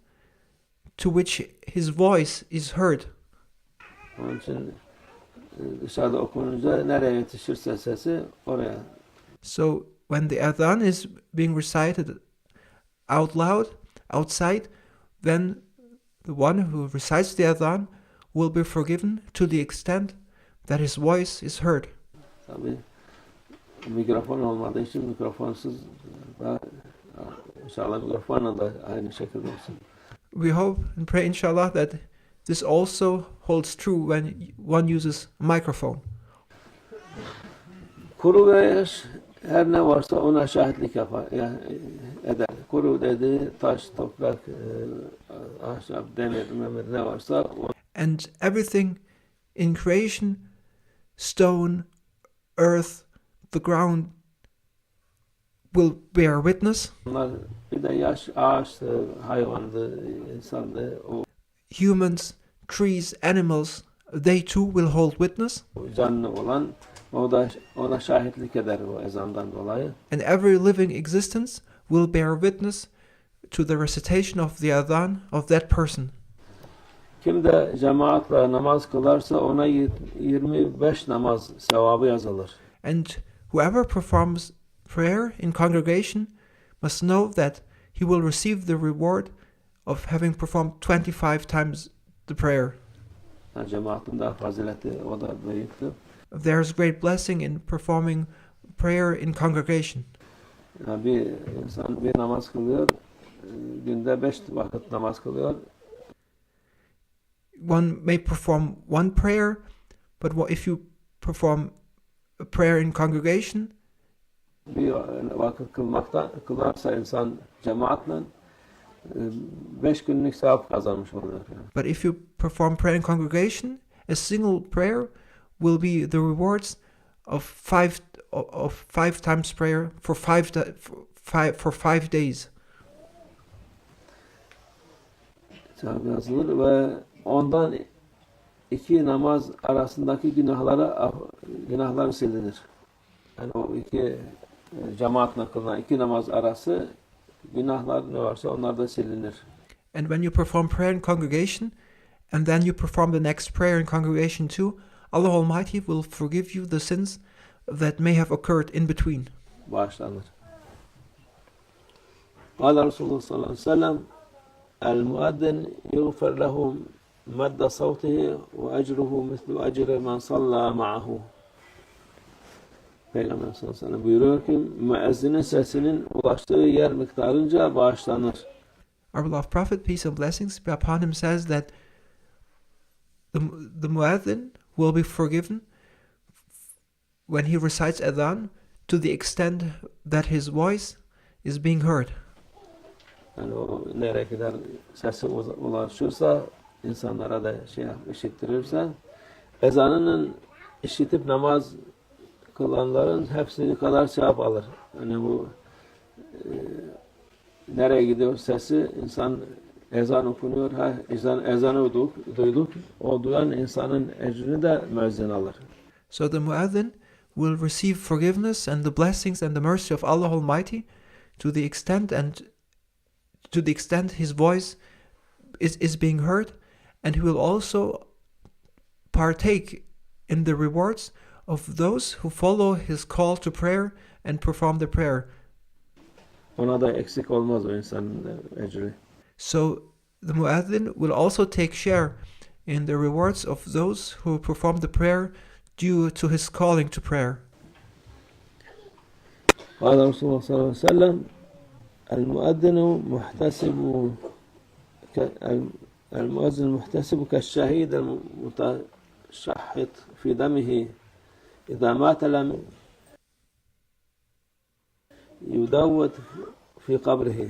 to which his voice is heard. Onun için dışarıda okununca nereye yetişirse sesi oraya. So when the Adhan is being recited out loud, outside, then the one who recites the Adhan will be forgiven to the extent that his voice is heard. Tabii mikrofon olmadığı için mikrofonsuz da inşallah mikrofonla da aynı şekilde olsun. We hope and pray inshallah that this also holds true when one uses a microphone. Kuru ve yaş her ne varsa ona şahitlik yapar, eder. Kuru dediği taş, toprak, ahşap, demir, memir ne varsa And everything in creation, stone, earth, the ground, will bear witness. onlar bir de yaş, ağaçtı, hayvandı, insandı, o Humans, trees, animals, they too will hold witness. canlı olan o da ona şahitlik eder o ezandan dolayı. And every living existence will bear witness to the recitation of the Adhan of that person. Kim de cemaatle namaz kılarsa ona 25 namaz sevabı yazılır. And whoever performs prayer in congregation must know that he will receive the reward of having performed 25 times the prayer. Yani cemaatin daha fazileti o da büyüktür. There is great blessing in performing prayer in congregation. Yani bir insan bir namaz kılıyor, günde 5 vakit namaz kılıyor. One may perform one prayer, but if you perform a prayer in congregation, Bir vakit kılarsa insan cemaatle 5 günlük sevap kazanmış oluyor. Yani. but if you perform prayer in congregation, a single prayer will be the rewards of five times prayer for five days. Sevap yazılır ve ondan 2 namaz arasındaki günahlar silinir. Yani o iki cemaatle kılınan 2 namaz arası günahlar ne varsa onlar da silinir. And when you perform prayer in congregation, and then you perform the next prayer in congregation too, Allah Almighty will forgive you the sins that may have occurred in between. Bağışlanır. Kâle Resulullah sallallahu aleyhi ve sellem el-muaddin yughfar lehu madda savtihi ve ecruhu mislu ecri men salla ma'ahu. Peygamber sallallahu aleyhi ve sellem buyuruyor ki müezzinin sesinin ulaştığı yer miktarınca bağışlanır. Our beloved Prophet, peace and blessings be upon him, says that the muazzin will be forgiven when he recites Adhan to the extent that his voice is being heard. Yani o nereye kadar sesi ulaşırsa, insanlara da işittirirse, ezanının işitip namaz kılanların hepsi kadar sevap alır. Yani bu nereye gidiyor sesi, insan ezan okunuyor, ezanı duyduk, o duyan insanın ecrini de müezzin alır. So the muazzin will receive forgiveness and the blessings and the mercy of Allah Almighty to the extent his voice is being heard, and he will also partake in the rewards of those who follow his call to prayer and perform the prayer. Ona da eksik olmaz o insanın ecri. So the muazzin will also take share in the rewards of those who perform the prayer due to his calling to prayer. قال رسول الله صلى الله عليه وسلم المؤذن محتسب كالشهيد المتشحط في دمه إذا مات لم يدود في قبره.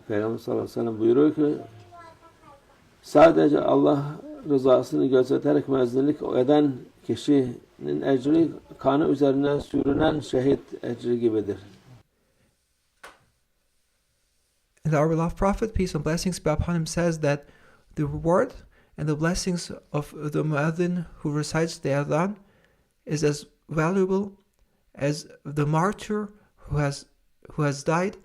Peygamber sallallahu aleyhi ve sellem buyuruyor ki sadece Allah rızasını gözeterek müezzinlik eden kişinin ecri kanı üzerine sürünen şehit ecri gibidir. And our beloved Prophet, peace and blessings be upon him, says that the reward and the blessings of the Muazzin who recites the Adhan is as valuable as the martyr who has died,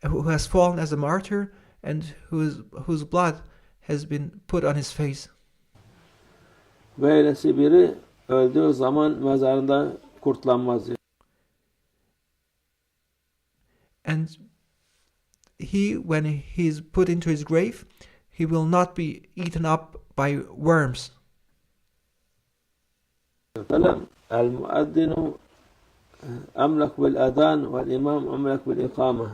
who has fallen as a martyr, and whose blood has been put on his face. Böylesi biri öldüğü zaman mezarında kurtlanmaz diyor. And he, when he is put into his grave, he will not be eaten up by worms. El-muaddinu emlek bil adhan vel imam emlek bil ikame.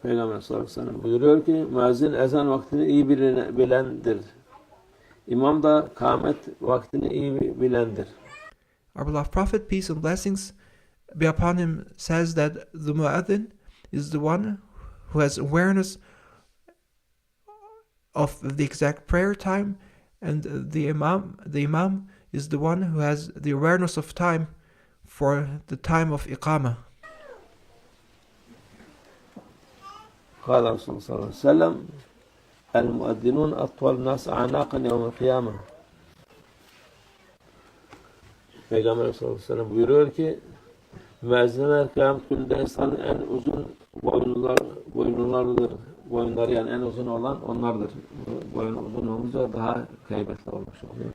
Peygamber sallallahu aleyhi ve sellem buyuruyor ki müezzin ezan vaktini iyi bilendir. İmam da kâmet vaktini iyi bilendir. Our beloved Prophet, peace and blessings be upon him, says that the muazzin is the one who has awareness of the exact prayer time, and the imam is the one who has the awareness of time for the time of iqamah. قال رسول الله صلى الله عليه وسلم المؤذنون أطول الناس أعناقا يوم القيامة. Peygamber sallallahu aleyhi ve sellem buyuruyor ki müezzinler kıyamet gününde insanın en uzun boyunlarıdır. Boyunları yani en uzun olan onlardır. Boyun uzun olunca daha heybetli olmuş oluyor.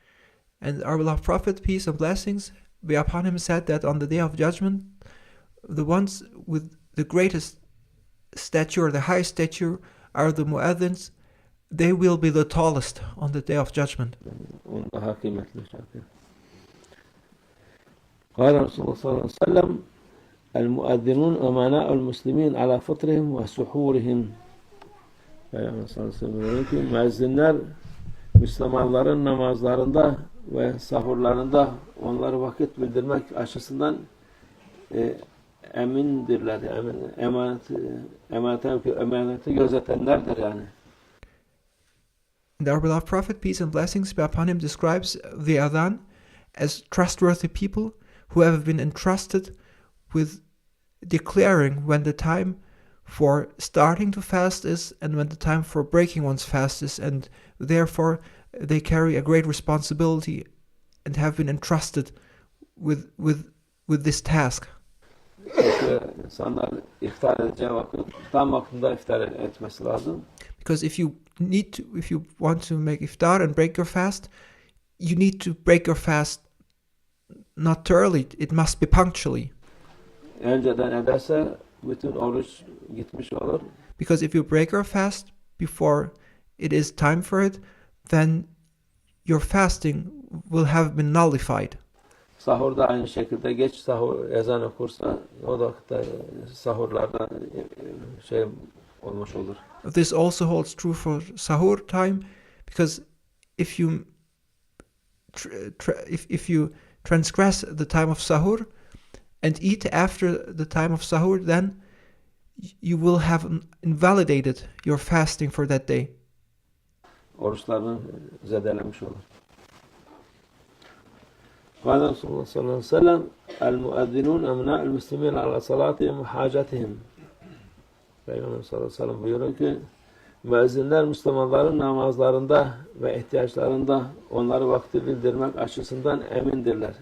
And our beloved Prophet, peace and blessings be upon him, said that on the day of judgment, the ones with the greatest stature, the highest stature, are the muazzins. They will be the tallest on the day of judgment. On daha kıymetli şarkı. قال رسول الله صلى الله عليه وسلم المؤذنون أمناء المسلمين على فطرهم وسحورهم. Peygamber sallallahu aleyhi ve sellem diyor ki müezzinler Müslümanların namazlarında ve sahurlarında onları vakit bildirmek açısından emindirler. Emaneti gözetenlerdir yani. And our beloved Prophet, peace and blessings be upon him, describes the Adhan as trustworthy people who have been entrusted with declaring when the time for starting to fast is and when the time for breaking one's fast is, and therefore they carry a great responsibility and have been entrusted with this task. İnsanlar iftar edeceği vakit tam vaktinde iftar etmesi lazım. Because if you want to make iftar and break your fast, you need to break your fast not too early. It must be punctually. Önceden ederse bütün oruç gitmiş olur. Because if you break your fast before it is time for it, then your fasting will have been nullified. Sahur da aynı şekilde geç sahur ezan okursa o da vakitte sahurlarda olmuş olur. This also holds true for sahur time, because if you transgress the time of sahur and eat after the time of sahur, then you will have invalidated your fasting for that day. Oruçlarını zedelemiş olur. قال رسول الله صلى الله عليه وسلم المؤذنون أمناء المسلمين على صلاتهم وحاجتهم. Peygamber sallallahu aleyhi ve sellem buyuruyor ki müezzinler Müslümanların namazlarında ve ihtiyaçlarında onları vakti bildirmek açısından emindirler.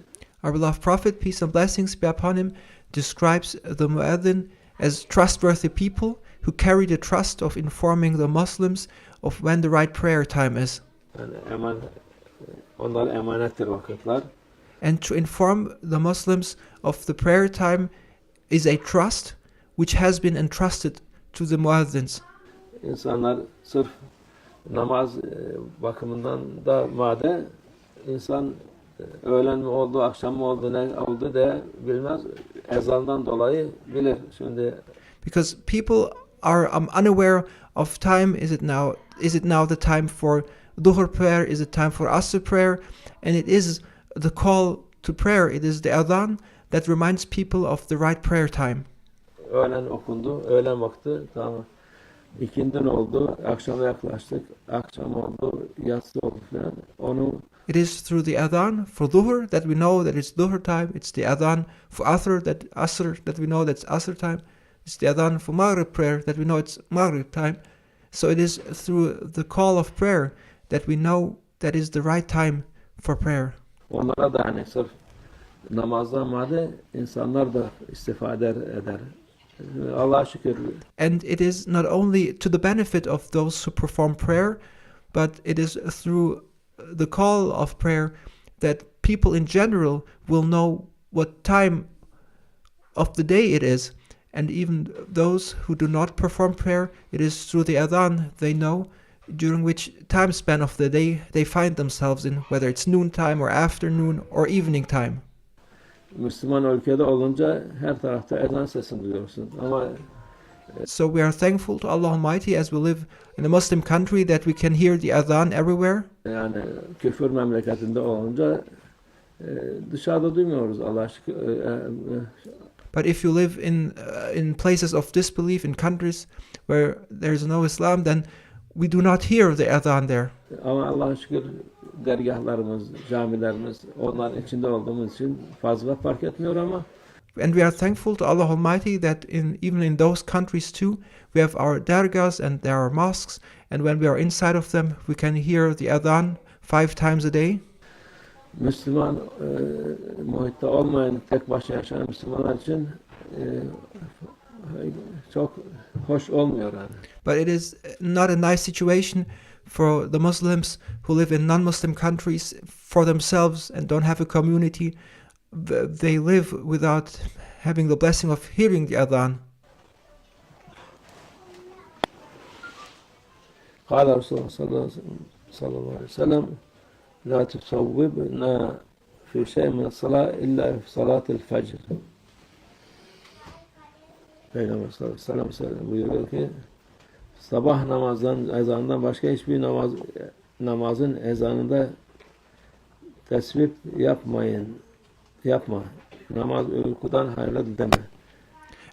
Our beloved Prophet, peace and blessings be upon him, describes the muazzin as trustworthy people who carry the trust of informing the Muslims of when the right prayer time is. Yani onlar emanettir vakitler. And to inform the Muslims of the prayer time is a trust which has been entrusted to the muazzins. İnsanlar sırf namaz bakımından da madde insan öğlen mi oldu, akşam mı oldu, ne oldu diye bilmez. Ezandan dolayı bilir. Şimdi because people are unaware of time. Is it now the time for Dhuhr prayer? Is it time for Asr prayer? And it is the call to prayer. It is the Adhan that reminds people of the right prayer time. Öğlen okundu, öğlen vakti, tamam. İkindin oldu, akşama yaklaştık, akşam oldu, yatsı oldu falan. Onu It is through the Adhan for Dhuhr that we know that it's Dhuhr time. It's the Adhan for Asr that we know that's Asr time. it's the Adhan for Maghrib prayer that we know it's Maghrib time. So it is through the call of prayer that we know that is the right time for prayer. Onlara da hani sırf namazdan madde insanlar da istifade eder. Allah'a şükür. And it is not only to the benefit of those who perform prayer, but it is through the call of prayer that people in general will know what time of the day it is. And even those who do not perform prayer, it is through the Adhan they know during which time span of the day they find themselves in, whether it's noontime or afternoon or evening time. Müslüman ülkede olunca her tarafta ezan sesini duyuyorsun. Ama So we are thankful to Allah Almighty as we live in a Muslim country that we can hear the Adhan everywhere. yani küfür memleketinde olunca dışarıda duymuyoruz Allah'a şükür. But if you live in places of disbelief, in countries where there is no Islam, then we do not hear the Adhan there. Ama Allah'a şükür dergahlarımız, camilerimiz onların içinde olduğumuz için fazla fark etmiyor ama And we are thankful to Allah Almighty that even in those countries too, we have our dergahs and there are mosques, and when we are inside of them, we can hear the Adhan 5 times a day. Müslüman muhitte olmayan, tek başına yaşayan Müslümanlar için çok hoş olmuyor yani. But it is not a nice situation for the Muslims who live in non-Muslim countries for themselves and don't have a community. They live without having the blessing of hearing the Adhan. قال رسول الله صلى الله عليه وسلم لا تصوبنا في شيء من الصلاة إلا في صلاة الفجر. Peygamber sallallahu aleyhi ve sellem buyuruyor ki sabah ezanından başka hiçbir namazın ezanında tesbih yapma. Namaz uykudan hayırlıdır deme.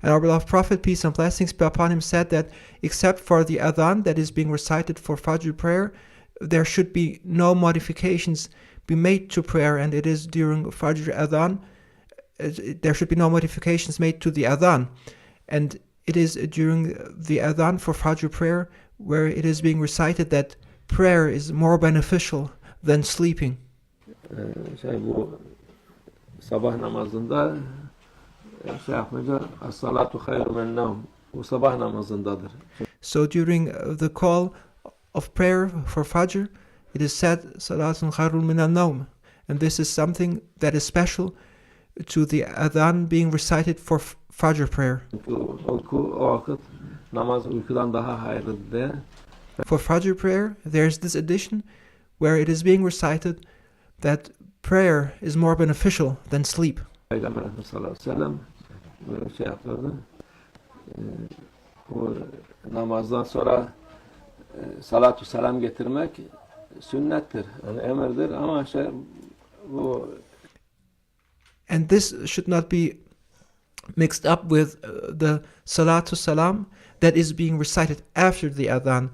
And our beloved Prophet, peace and blessings be upon him, said that except for the Adhan that is being recited for Fajr prayer, there should be no modifications be made to prayer, and it is during Fajr Adhan, there should be no modifications made to the Adhan. And it is during the Adhan for Fajr prayer where it is being recited that prayer is more beneficial than sleeping. Bu sabah namazında yapmayınca as-salatu hayrun min nevm. Bu sabah namazındadır. So during the call of prayer for Fajr, it is said salatun khayrun minan nawm, and this is something that is special to the Adhan being recited for Fajr prayer. O vakit namaz uykudan daha hayırlıdır diye. For Fajr prayer, there is this addition where it is being recited that prayer is more beneficial than sleep. Peygamber sallallahu aleyhi ve sellem böyle yapıyordu. O namazdan sonra salatu selam getirmek sünnettir. Yani emirdir ama bu And this should not be mixed up with the salatu salam that is being recited after the Adhan.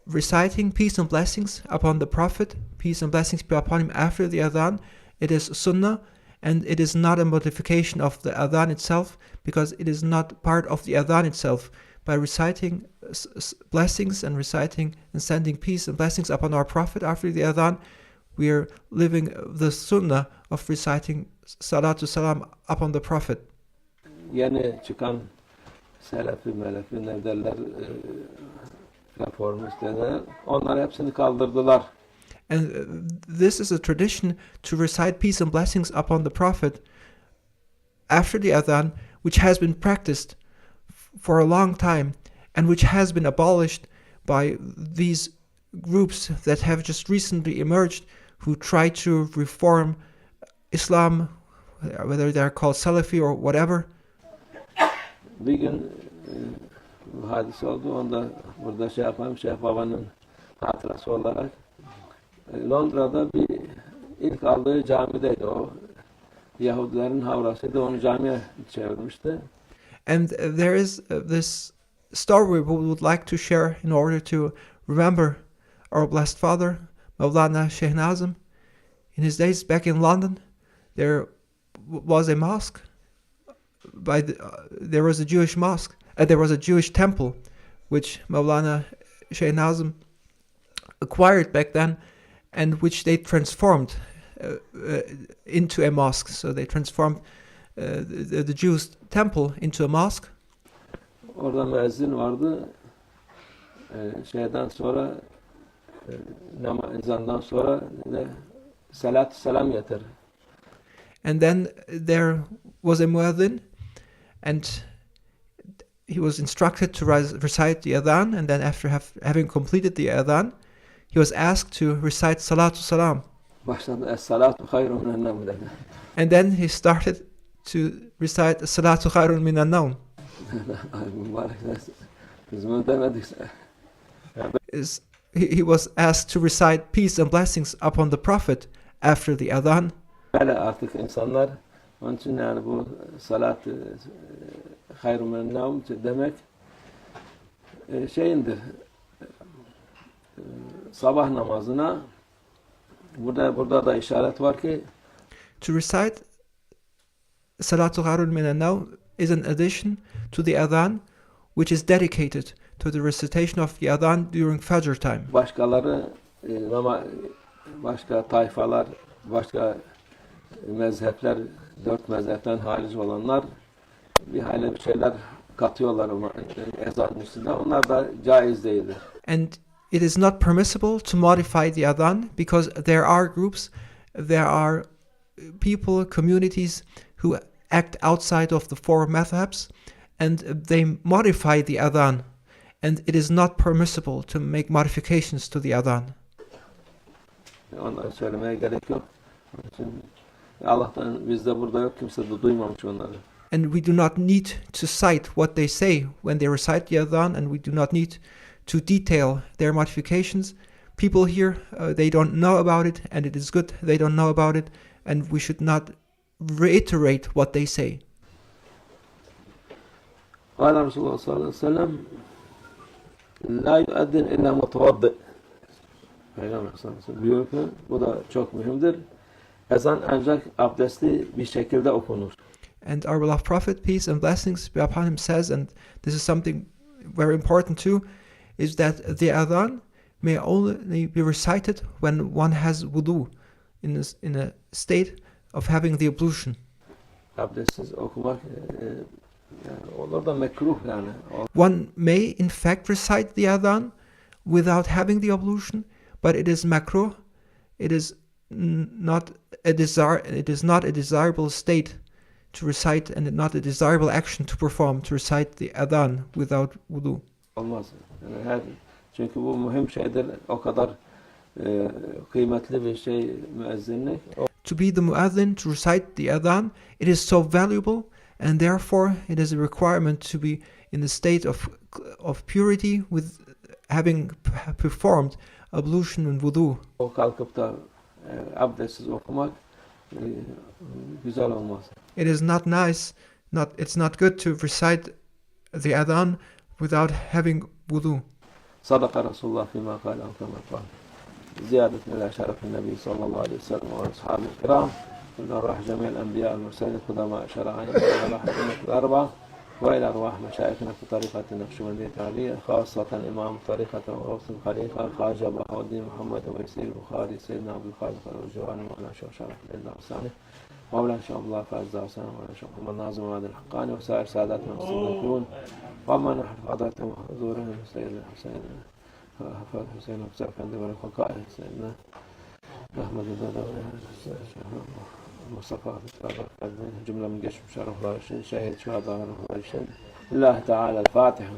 Reciting peace and blessings upon the Prophet, peace and blessings be upon him after the Adhan, it is sunnah, and it is not a modification of the Adhan itself, because it is not part of the Adhan itself. By reciting blessings and reciting and sending peace and blessings upon our Prophet after the Adhan, we are living the sunnah of reciting salatu salam upon the Prophet. Yeni çıkan selefi ne derler reformistler onlar hepsini kaldırdılar. And this is a tradition to recite peace and blessings upon the Prophet after the Adhan, which has been practiced for a long time and which has been abolished by these groups that have just recently emerged who try to reform Islam, whether they're called Salafi or whatever. Bir gün hadis oldu, onda burada yapalım, Şeyh Baba'nın hatırası olarak Londra'da ilk aldığı camideydi o. Yahudilerin havrasıydı, onu camiye çevirmişti. And there is this story we would like to share in order to remember our blessed father, Mevlana Sheikh Nazim. In his days back in London, there was a mosque there was a Jewish mosque, there was a Jewish temple, which Maulana Shaykh Nazim acquired back then, and which they transformed into a mosque. So they transformed the Jewish temple into a mosque. Orada müezzin vardı. Şeyden sonra ezandan sonra salat selam getir. And then there was a muazzin, and he was instructed to recite the adhan, and then after having completed the adhan, he was asked to recite salatu salam. Başladı es-salatu hayrun minen nevm dedi. And then he started to recite salatu hayrun minan nawm. Ay mübarek biz bunu demedik. He was asked to recite peace and blessings upon the Prophet after the adhan. Böyle artık insanlar, onun için yani bu salat hayrun minen nevm demek şeyindir. Sabah namazına burada da işaret var ki to recite Salatul Harun Minan Nawm is an addition to the adhan, which is dedicated to the recitation of the adhan during Fajr time. Başkaları başka tayfalar, başka mezhepler, 4 mezhepten hariç olanlar bir şeyler katıyorlar ezanın üstüne. Onlar da caiz değildir. And it is not permissible to modify the adhan because there are groups, there are people, communities who act outside of the 4 madhabs, and they modify the adhan, and it is not permissible to make modifications to the adhan. Onları söylemeye gerek yok. Allah'tan bizde burada yok, kimse de duymamış onları. And we do not need to cite what they say when they recite the adhan, and we do not need to detail their modifications. People here, they don't know about it, and it is good they don't know about it, and we should not reiterate what they say. قال رسول الله صلى الله عليه وسلم لا يؤذن إلا متوضئ. Peygamber sallallahu aleyhi ve sellem diyor ki bu da çok mühimdir. Ezan ancak abdestli bir şekilde okunur. And our beloved Prophet, peace and blessings be upon him, says, and this is something very important too, is that the adhan may only be recited when one has wudu, in a state of having the ablution. Abdestsiz okumak olur da mekruh yani. One may in fact recite the adhan without having the ablution, but it is makruh. It is not a desirable state to recite, and not a desirable action to perform, to recite the adhan without wudu. Olmaz. Yani çünkü bu mühim şeydir. O kadar kıymetli bir şey müezzinlik. To be the muazzin, to recite the adhan, it is so valuable, and therefore it is a requirement to be in the state of purity with having performed ablution and wudu. O kalkıp da abdestsiz okumak güzel olmaz. It is not nice, it's not good to recite the adhan without having wudu. Sadaka Resulullah fîmâ kâle kâmâ kâle. Ziyadet ile şerefin Nebi sallallahu aleyhi ve sellem ve ashabi kiram. إلى أرواح جميع الأنبياء والمرسلين قدماء شرعين وإلى أرواح الأربعة وإلى أرواح مشايخنا في طريقة النقشبندية التعلية خاصة إمام طريقة وغوث الخليفة خواجة بهاء الدين محمد ويسير البخاري سيدنا عبد الخالق الجواني مولانا شيخ شرف الله الثاني مولانا شيخ الله فاز حسين مولانا شيخ محمد ناظم وعبد الحقاني وسائر ساداتنا المستضيفون ومن نحن حضرتهم وحضورهم سيدنا حسين حفاظ حسين وحسين أفندي والخلقاء سيدنا أحمد مصطفى جملة من قشم شرف راشد شهيد شهداء راشد الله تعالى الفاتحة.